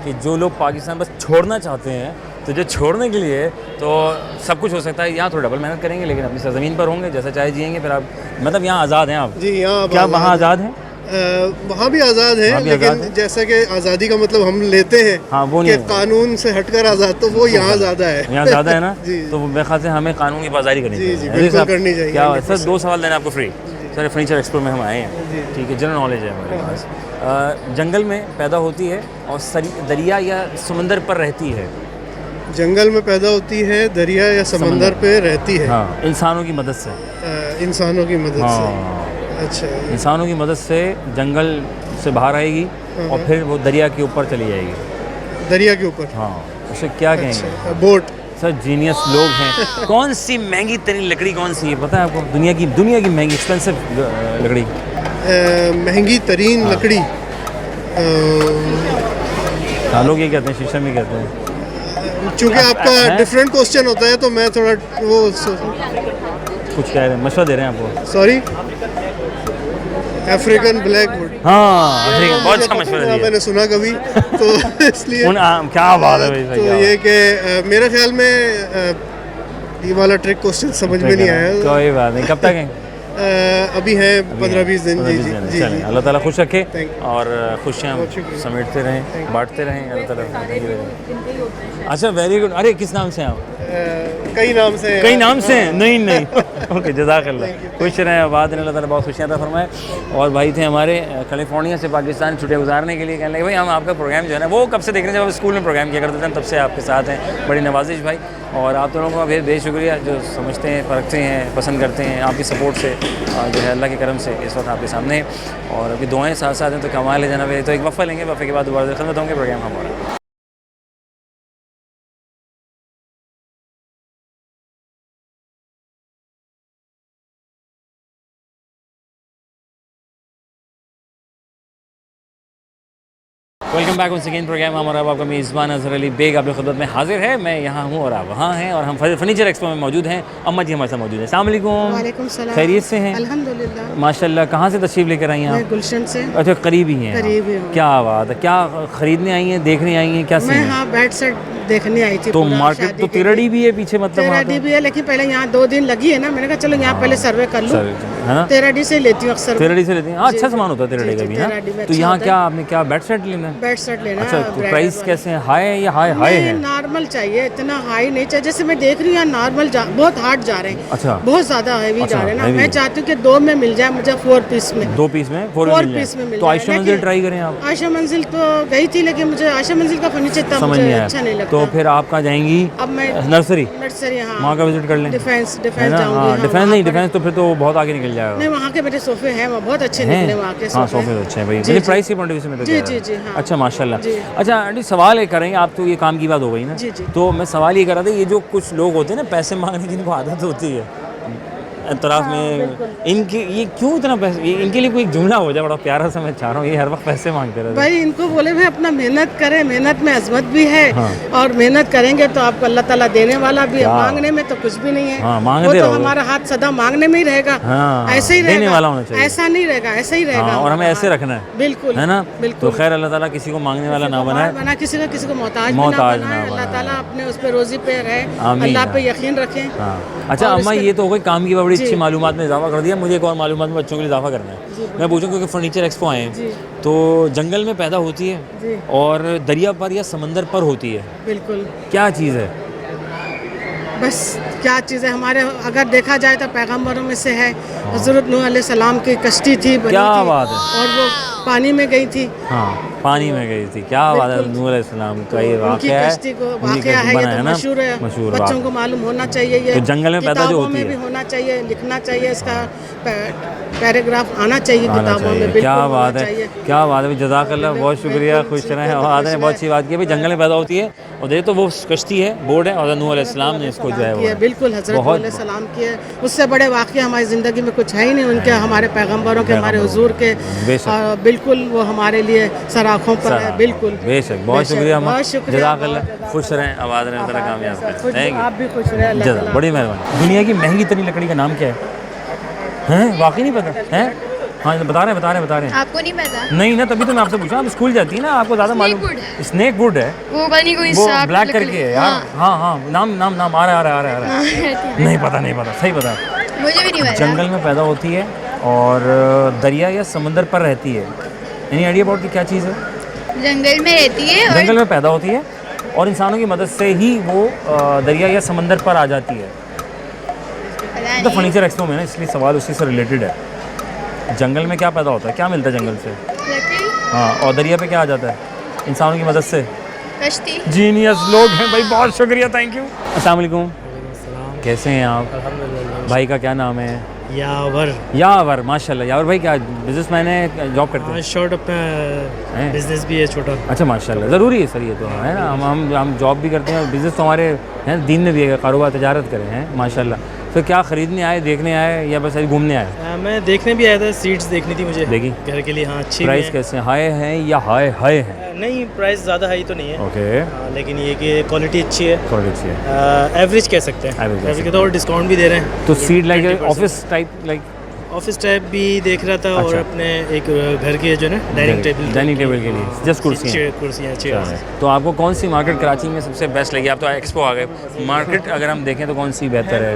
कि जो लोग पाकिस्तान बस छोड़ना चाहते हैं, तो जो छोड़ने के लिए तो सब कुछ हो सकता है। यहाँ थोड़ी डबल मेहनत करेंगे लेकिन अपनी सरजमीन पर होंगे, जैसा चाहे जिएंगे, फिर आप मतलब यहाँ आज़ाद हैं आप। जी, यहाँ क्या वहाँ आज़ाद हैं? वहाँ भी आज़ाद है, लेकिन जैसा कि आज़ादी का मतलब हम लेते हैं, हाँ, वो कि कानून से हटकर आज़ाद, तो वो यहाँ ज़्यादा है। यहाँ ज़्यादा है ना। तो मेरे ख्याल से हमें कानून की बाजारी करनी चाहिए। बिल्कुल करनी चाहिए। क्या सर, 2 सवाल देना आपको फ्री। सर फर्नीचर एक्सपो में हम आए हैं, ठीक है, जनरल नॉलेज है हमारे पास। जंगल में पैदा होती है और दरिया या समंदर पर रहती है। जंगल में पैदा होती है, दरिया या समंदर पे रहती है। हाँ, इंसानों की मदद से। इंसानों की मदद से। अच्छा, इंसानों की मदद से जंगल से बाहर आएगी और फिर वो दरिया के ऊपर चली जाएगी। दरिया के ऊपर? हाँ, उसे क्या कहेंगे? बोट। सर जीनियस लोग हैं। कौन सी महंगी तरीन लकड़ी कौन सी है पता है आपको? दुनिया की महंगी एक्सपेंसिव लकड़ी। महंगी तरीन लकड़ी, लोग ये कहते हैं, शीशम ही कहते हैं। चूँकि आपका डिफरेंट क्वेश्चन होता है तो मैं थोड़ा वो कुछ कह रहे हैं, मशवरा दे रहे हैं आपको। Sorry, African Blackwood. हाँ, बहुत अच्छा मशवरा दिया। मैंने सुना कभी, तो इसलिए क्या बात है भाई। तो ये कि मेरे ख्याल में ये वाला ट्रिक क्वेश्चन समझ में नहीं आया। कोई बात नहीं, कब तक हैं? अभी है 15-20 दिन। जी जी, अल्लाह ताला खुश रखे और खुशियाँ समेटते रहें, बांटते रहें, अल्लाह ताला। अच्छा, वेरी गुड। अरे किस नाम से हैं आप? कई नाम से। कई नाम से हैं? नहीं ओके, जज़ाकल्लाह। खुश रहें, आबाद रहें, अल्लाह ताला बहुत खुशियाँ अता फरमाए। और भाई थे हमारे कैलिफोर्निया से पाकिस्तान छुट्टियाँ गुजारने के लिए, कहने लगे भाई हम आपका प्रोग्राम जो है ना वो कब से देख रहे हैं, जब आप स्कूल में प्रोग्राम किया करते थे तब से आपके साथ हैं। बड़ी नवाजिश भाई, और आप दोनों का बेहद शुक्रिया जो समझते हैं, परखते हैं, पसंद करते हैं। आपकी सपोर्ट से जो है अल्लाह के करम से इस वक्त आपके सामने और अभी दुआएं साथ साथ हैं, तो कमाल है जनाब। तो एक वफ़ा लेंगे, वफ़े के बाद दोबारा खिदमत होंगे, प्रोग्राम हमारा। Welcome back once again program हमारा। आपका मेज़बान अज़हर अली बेग आपकी खिदमत में हाजिर है। मैं यहाँ हूँ और आप वहाँ हैं और हम फर्नीचर एक्सपो में मौजूद हैं। अम्मा जी हमारे साथ मौजूद हैं। अस्सलाम वालेकुम। वालेकुम सलाम। खैरियत से हैं? अल्हम्दुलिल्लाह। माशाल्लाह। कहाँ से तशरीफ़ लेकर आई हैं आप? मैं गुलशन से। अच्छा, करीब ही हैं। करीब ही हूँ। क्या बात है, क्या ख़रीदने आई हैं, देखने आई हैं, क्या सीन है? मैं हाँ बेड सेट देखने आई थी। तो मार्केट तो तिरड़ी भी है पीछे, मतलब तिरड़ी भी है, लेकिन पहले यहाँ 2 दिन लगी है ना, मैंने कहा चलो यहाँ पहले सर्वे कर लूँ, है ना। तिरड़ी से लेती हूँ अक्सर। तिरड़ी से लेती हैं? अच्छा सामान होता है तिरड़ी का भी ना। तो यहाँ क्या आपने क्या बेड सेट लेना है? बेड सेट लेना। अच्छा, तो प्राइस कैसे है? हाई है या हाई है? नॉर्मल चाहिए, इतना हाई नहीं चाहिए। जैसे मैं देख रही हूँ नॉर्मल बहुत हार्ड जा रहे हैं। अच्छा, बहुत ज्यादा हैवी जा रहे हैं ना। मैं चाहती हूँ कि 2 में मिल जाए मुझे, 4 पीस में। 2 पीस में 4 पीस में मिल जाए। तो आयशा मंजिल ट्राई करें आप। आयशा मंजिल तो गई थी, लेकिन मुझे आयशा मंजिल का फर्नीचर समझ नहीं आया, अच्छा नहीं लगता। तो फिर आप कहाँ जाएंगी? अब मैं नर्सरी। हाँ, वहाँ का विजिट कर लें। डिफेंस जाऊँगी। डिफेंस नहीं, डिफेंस तो फिर तो बहुत आगे निकल जाएगा। नहीं, वहाँ के मेरे सोफे हैं, वो बहुत अच्छे निकले वहाँ के। हाँ, सोफे अच्छे हैं भाई। मेरे प्राइस की पॉइंट ऑफ व्यू से मैं तो जी जी जी। अच्छा माशाल्लाह। अच्छा आंटी, सवाल ये करेंगे, आप तो ये काम की बात हो गई ना, तो मैं सवाल ये कर रहा था, ये जो कुछ लोग होते हैं ना पैसे मांगने की, इनको आदत होती है एतराफ़ में, इनकी ये क्यों इतना पैसे? इनके लिए कोई जुमला हो जाए बड़ा प्यारा सा, मैं चाह रहा हूँ, ये हर वक्त पैसे मांगते रहते। भाई इनको बोले भाई अपना मेहनत करें, मेहनत में अजमत भी है। हाँ। और मेहनत करेंगे तो आपको अल्लाह ताला देने वाला भी है। मांगने में तो कुछ भी नहीं है। हाँ, वो तो हमारा हाथ सदा मांगने में ही रहेगा। हाँ, ऐसे ही देने वाला होना चाहिए, ऐसा नहीं रहेगा, ऐसा ही रहेगा। और हमें ऐसे रखना है, बिल्कुल, है ना। बिल्कुल। तो खैर अल्लाह ताला किसी को मांगने वाला ना बनाए, किसी को मोहताज ना बनाए। अल्लाह ताला अपने उस पे रोजी पे रहे, अल्लाह पे यकीन रखें। अच्छा अम्मा, ये तो हो गई काम की बड़ी अच्छी मालूमात में इजाफा कर दिया। मुझे एक और मालूमात में बच्चों के लिए इजाफा करना है। मैं पूछूं, क्योंकि फर्नीचर एक्सपो आए हैं, तो जंगल में पैदा होती है और दरिया पर या समंदर पर होती है। बिल्कुल। क्या चीज़ है? बस क्या चीज़ है, हमारे अगर देखा जाए तो पैगम्बरों में से है। हज़रत नूह अलैहिस्सलाम की कश्ती थी, क्या बात है, और वो पानी में गई थी। हाँ, पानी में गई थी। क्या बात है, नूह अलैहिस्सलाम का ये वाक़या है, कश्ती को वाक़या है, ये तो मशहूर है, बच्चों को मालूम होना चाहिए। ये तो जंगल में पैदा जो होती है, भी होना चाहिए, लिखना चाहिए, इसका पैराग्राफ आना चाहिए किताबों में। क्या बात है, क्या बात है, जज़ाकल्लाह, बहुत शुक्रिया, खुश रहें। आपने बहुत अच्छी बात की भाई, जंगल में पैदा होती है और देखो तो वो कश्ती है, बोर्ड है, और नूह अलैहिस्सलाम ने इसको जो है बिल्कुल हज़रत नूह अलैहिस्सलाम की है। उससे बड़े वाक़या हमारी ज़िंदगी में कुछ है ही नहीं, उनके, हमारे पैगम्बरों के, हमारे हुजूर के। बिल्कुल वो हमारे लिए सराखों पर है, बिल्कुल। बेशक, बहुत शुक्रिया, बहुत शुक्रिया, जज़ाकल्लाह, खुश रहें, आबाद रहें, तरह कामयाब करें। थैंक आप भी खुश रहे, अल्लाह यू, ताला। बड़ी मेहरबानी। दुनिया की महंगी तरीन लकड़ी का नाम क्या है? हैं वाकई नहीं पता है? हाँ बता रहे हैं। आपको नहीं पता? नहीं ना, तभी तो मैं आपसे पूछा। आप स्कूल जाती है ना, आपको ज़्यादा मालूम। स्नेक वुड है वो बनी कोई वो, सांप ब्लैक लकड़ी। करके है यार। हाँ, नाम आ रहा है। नहीं पता, सही पता। मुझे भी नहीं पता। जंगल में पैदा होती है और दरिया या समंदर पर रहती है। एनी आइडिया अबाउट कि क्या चीज़ है? जंगल में रहती है और जंगल में पैदा होती है और इंसानों की मदद से ही वो दरिया या समंदर पर आ जाती है। पता तो नहीं। फर्नीचर एक्सपो में ना, इसलिए सवाल उसी से रिलेटेड है। जंगल में क्या पैदा होता है, क्या मिलता है जंगल से? लकड़ी, हाँ, और दरिया पे क्या आ जाता है इंसानों की मदद से? कश्ती। जीनियस लोग हैं भाई, बहुत शुक्रिया, थैंक यू। अस्सलाम वालेकुम, कैसे हैं आप? भाई का क्या नाम है? यावर, माशाल्लाह। यावर भाई क्या बिजनेसमैन है, जॉब करते हैं? शॉर्ट अपना बिजनेस भी है छोटा। अच्छा, माशाल्लाह, ज़रूरी है सर ये तो, है ना। हम जॉब भी करते हैं और बिज़नेस तो हमारे हैं, दीन में भी है, कारोबार तजारत करें हैं, माशाल्लाह। फिर क्या ख़रीदने आए, देखने आए या बस ऐसे घूमने आए? मैं देखने भी आया था, सीट्स देखनी थी मुझे देखी घर के लिए। हाँ, अच्छी प्राइस कैसे हाई हैं या हाई हैं? नहीं, प्राइस ज़्यादा हाई तो नहीं है। ओके, लेकिन ये कि क्वालिटी अच्छी है, क्वालिटी अच्छी है, एवरेज कह सकते हैं। एवरेज के तो और डिस्काउंट भी दे रहे हैं। तो seat like office type office type भी देख रहा था। और अपने एक घर के जो है ना डाइनिंग टेबल के लिए जस्ट कुर्सियाँ चेयर। तो आपको कौन सी मार्केट कराची में सबसे बेस्ट लगी? आप तो एक्सपो आ गए, मार्केट अगर हम देखें तो कौन सी बेहतर है?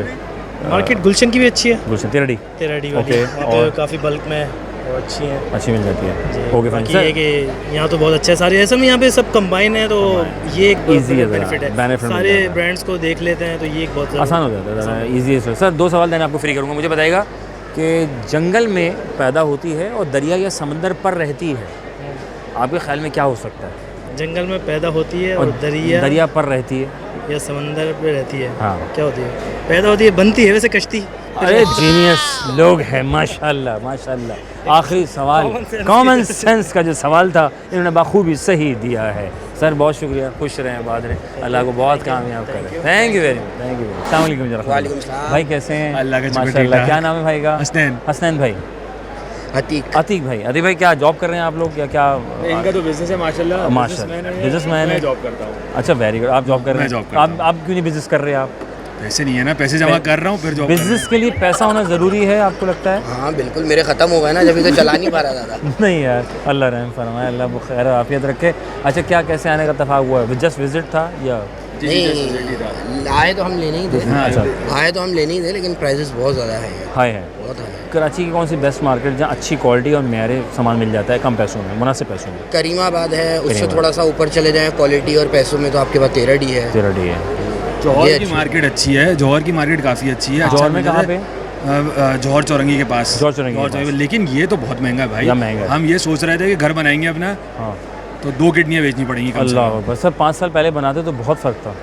मार्केट गुलशन की भी अच्छी है, गुलशन तेराडी वाली, और काफ़ी बल्क में और अच्छी मिल जाती है। ओके फाइन सर, ये कि यहाँ तो बहुत अच्छा है, सारे ऐसे में यहाँ पे सब कंबाइन है, तो ये एक ईजी है, बेनिफिट है। सारे ब्रांड्स को देख लेते हैं तो ये एक बहुत आसान हो जाता है, ईजी है। सर 2 सवाल देने आपको फ्री करूँगा। मुझे बताइएगा कि जंगल में पैदा होती है और दरिया या समंदर पर रहती है, आपके ख्याल में क्या हो सकता है? जंगल में पैदा होती है और दरिया पर रहती है या समंदर पे रहती है। हाँ, क्या होती है? पैदा होती है, बनती है वैसे कश्ती। अरे जीनियस लोग हैं, माशाल्लाह। आखिरी सवाल, कॉमन सेंस का जो सवाल था, इन्होंने बखूबी सही दिया है। सर बहुत शुक्रिया, खुश रहें, आबाद रहें, अल्लाह को बहुत कामयाब करें। Thank you very much, thank you. अस्सलाम वालेकुम। वालेकुम सलाम। भाई कैसे हैं? अल्लाह का शुक्र, माशाल्लाह। क्या नाम है भाई का? हसनैन भाई। अतीक भाई भाई क्या जॉब कर रहे हैं आप लोग या क्या? इनका तो बिजनेस है माशाल्लाह, बिजनेसमैन है। जॉब करता हूँ। अच्छा, वेरी गुड। आप जॉब कर रहे हैं? आप क्यों नहीं बिजनेस कर रहे हैं? आप पैसे नहीं है ना, पैसे जमा कर रहा हूँ फिर जॉब। बिजनेस के लिए पैसा होना ज़रूरी है, आपको लगता है? हाँ बिल्कुल, मेरे ख़त्म हो गए ना, जब तो चला नहीं पा रहा था। नहीं यार, अल्लाह रहम फरमाए, अल्लाह खैर आफियत रखे। अच्छा, क्या कैसे आने का इत्तेफाक हुआ है? जस्ट विजिट था या? नहीं, आए तो हम लेने ही थे। अच्छा, आए तो हम लेने ही थे, लेकिन प्राइसेस बहुत ज़्यादा है, बहुत है। कराची की कौन सी बेस्ट मार्केट जहाँ अच्छी क्वालिटी और मेयारी सामान मिल जाता है कम पैसों में, मुनासिब पैसों में? करीमाबाद है, उससे थोड़ा सा ऊपर चले जाएँ क्वालिटी और पैसों में तो आपके पास तेराडी है। जौहर की मार्केट अच्छी है, जौहर की मार्केट काफ़ी अच्छी है। जौहर में कहाँ पे? जौहर चौरंगी के पास। जौहर चौरंगी, लेकिन ये तो बहुत महंगा है भाई। हम ये सोच रहे थे कि घर बनाएंगे अपना, तो 2 किडनियाँ बेचनी पड़ेंगी। अल्लाह अकबर। सर 5 साल पहले बनाते तो बहुत फ़र्क था,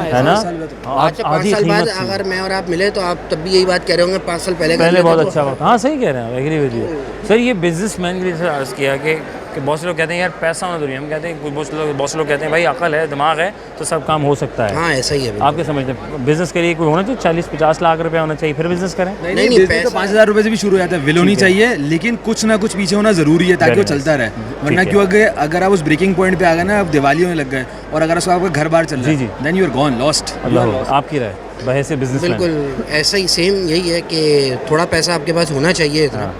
है ना? 5 साल बाद अगर मैं और आप मिले तो आप तब भी यही बात कह रहे होंगे, 5 साल पहले बहुत अच्छा वक्त। हाँ सही कह रहे हैं, एग्री विद यू। सर ये बिजनेसमैन के लिए सर अर्ज़ किया कि बहुत से लोग कहते हैं यार पैसा होना जरूरी है, हम कहते हैं बहुत से लोग कहते हैं भाई अकल है, दिमाग है तो सब काम हो सकता है। हाँ ऐसा ही है। आप क्या समझते हैं? बिजनेस के लिए कोई होना चाहिए 40-50 लाख रुपया होना चाहिए फिर बिजनेस करें? नहीं, बिजनेस तो 5,000 रुपये से भी शुरू हो जाता है। विल होनी चाहिए, लेकिन कुछ ना कुछ पीछे होना जरूरी है ताकि वो चलता रहे। वरना क्यों अगर आप उस ब्रेकिंग पॉइंट पे आ गए ना, आप दिवाली होने लग गए और अगर उसका आपका घर बार चल रहा है, then you are gone, lost. Allah, आपकी राय बहस से बिजनेस? बिल्कुल ऐसा ही सेम यही है कि थोड़ा पैसा आपके पास होना चाहिए इतना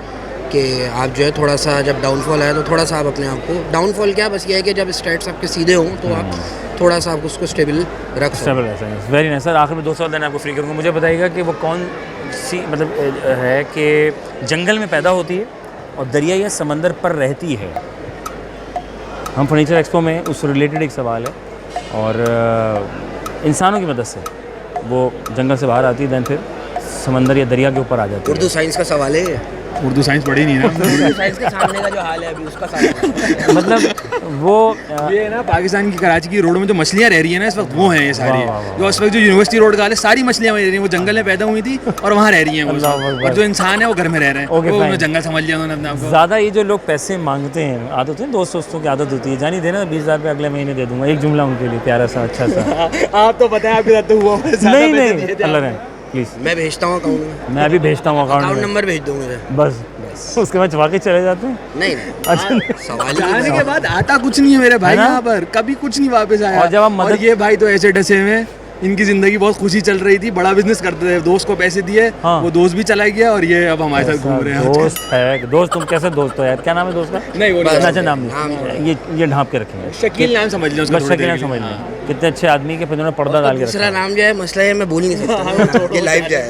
कि आप जो है थोड़ा सा जब डाउनफॉल आए तो थोड़ा सा आप अपने आप को, डाउनफॉल क्या बस ये है कि जब स्टेट्स आपके सीधे हों तो आप थोड़ा सा आप उसको स्टेबल रख सकते। Very nice. सर आखिर में 2 सवाल देने आपको फ्री करूँगा। मुझे बताइएगा कि वो कौन सी मतलब है कि जंगल में पैदा होती है और दरिया या समंदर पर रहती है? हम फर्नीचर एक्सपो में उस रिलेटेड एक सवाल है और इंसानों की मदद से वो जंगल से बाहर आती है, दैन फिर समंदर या दरिया के ऊपर आ जाती है। उर्दू साइंस का सवाल है। उर्दू साइंस पढ़ी नहीं ना। उर्दू साइंस के सामने का जो हाल है अभी उसका सवाल मतलब वो ये ना पाकिस्तान की कराची की रोड में जो मछलियाँ रह रही है ना इस वक्त, वो हैं ये सारी। जो इस वक्त जो यूनिवर्सिटी रोड का हाल है, सारी मछलियाँ वहीं रह रही हैं। वो जंगल में पैदा हुई थी और वहाँ रह रही हैं वो, और जो इंसान है वो घर में रह रहे हैं। वो जंगल समझ लिया उन्होंने अपने आप को। ज़्यादा ये जो लोग पैसे मांगते हैं, आदत है दोस्तों की आदत होती है, जानी देना 20,000 रुपये अगले महीने दे दूंगा, एक जुमला उनके लिए प्यारा सा अच्छा सा। आप तो बताएं आपके साथ तो हुआ? नहीं अल्लाह प्लीज़, मैं भेजता हूँ अकाउंट में। मैं अभी भेजता हूँ अकाउंट नंबर भेज दूँ मुझे बस। बस। उसके बाद वाकई चले जाते हैं? नहीं अच्छा, सवाल जाने के बाद आता कुछ नहीं है मेरे भाई, यहाँ पर कभी कुछ नहीं वापस आया। और जब आप मदद, और ये भाई तो ऐसे डसे हुए, इनकी जिंदगी बहुत खुशी चल रही थी, बड़ा बिजनेस करते थे, दोस्त को पैसे दिए, वो दोस्त भी चला गया और ये अब हमारे साथ घूम रहे हैं। दोस्त है, दोस्त तुम कैसे दोस्त हो यार? क्या नाम है दोस्त का? नहीं वो अच्छा नाम नहीं, ये ढांप के रखेंगे, शकील नाम समझ लो, बस शकील नाम समझ लें। कितने अच्छे आदमी के फिर पर्दा डाल के रखा। दूसरा नाम जो है मसला है मैं बोल नहीं सकता, ये लाइव जाए।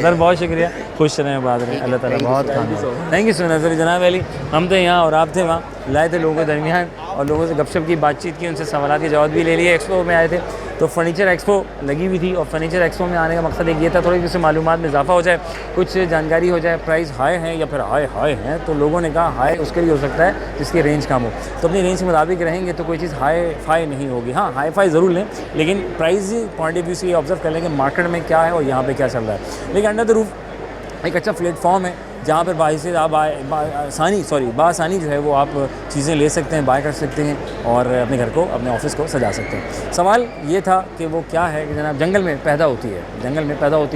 सर बहुत शुक्रिया, खुश रहें, बात रहें, अल्लाह ताला बहुत खाना। Thank you so much sir. जनाब अली, हम तो यहाँ और आप थे वहाँ, लाए थे लोगों के दरमियान और लोगों से गपशप की, बातचीत की, उनसे सवाल के जवाब भी ले लिए। एक्सपो में आए थे तो फर्नीचर एक्सपो लगी हुई थी और फर्नीचर एक्सपो में आने का मकसद एक ये था, थोड़ी सी मालूमात में इजाफा हो जाए, कुछ जानकारी हो जाए, प्राइस हाई हैं या फिर हाई हैं। तो लोगों ने कहा हाई उसके लिए हो सकता है जिसकी रेंज कम हो, तो अपनी रेंज के मुताबिक रहेंगे तो कोई चीज़ हाई फाई नहीं होगी। हाँ हाई फाई ज़रूर लें, लेकिन प्राइस पॉइंट ऑफ व्यू से ये ऑब्जर्व कर लें कि मार्केट में क्या है और यहाँ पे क्या चल रहा है। लेकिन अंडर द रूफ एक अच्छा प्लेटफॉर्म है जहाँ पर बासानी जो है वो आप चीज़ें ले सकते हैं, बाय कर सकते हैं और अपने घर को, अपने ऑफिस को सजा सकते हैं। सवाल ये था कि वो क्या है कि जनाब जंगल में पैदा होती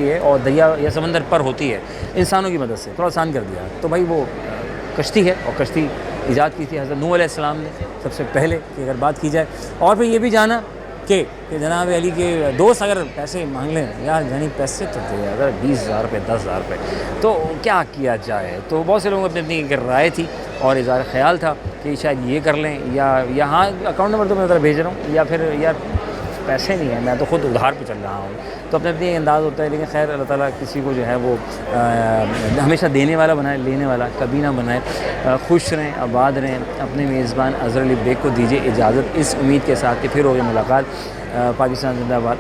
है और दरिया या समंदर पर होती है, इंसानों की मदद से थोड़ा आसान कर दिया। तो भाई वो कश्ती है और कश्ती ईजाद की थी हज़रत नूह अलैहिस्सलाम ने सबसे पहले की अगर बात की जाए। और फिर ये भी जाना कि जनाब अली के दोस्त अगर पैसे मांग लें, यार यानी पैसे तो दे, अगर 20,000 रुपये 10,000 रुपये तो क्या किया जाए। तो बहुत से लोगों को अपनी अपनी राय थी और इज़हार ख्याल था कि शायद ये कर लें या यहाँ अकाउंट नंबर तो मैं उधर भेज रहा हूँ, या फिर यार पैसे नहीं है, मैं तो ख़ुद उधार पे चल रहा हूँ। तो अपने अपने अंदाज़ होता है, लेकिन खैर अल्लाह ताला किसी को जो है वो हमेशा देने वाला बनाए, लेने वाला कभी ना बनाए। खुश रहें, आबाद रहें। अपने मेज़बान अज़हर अली बेग को दीजिए इजाज़त, इस उम्मीद के साथ कि फिर होगी मुलाकात। पाकिस्तान जिंदाबाद।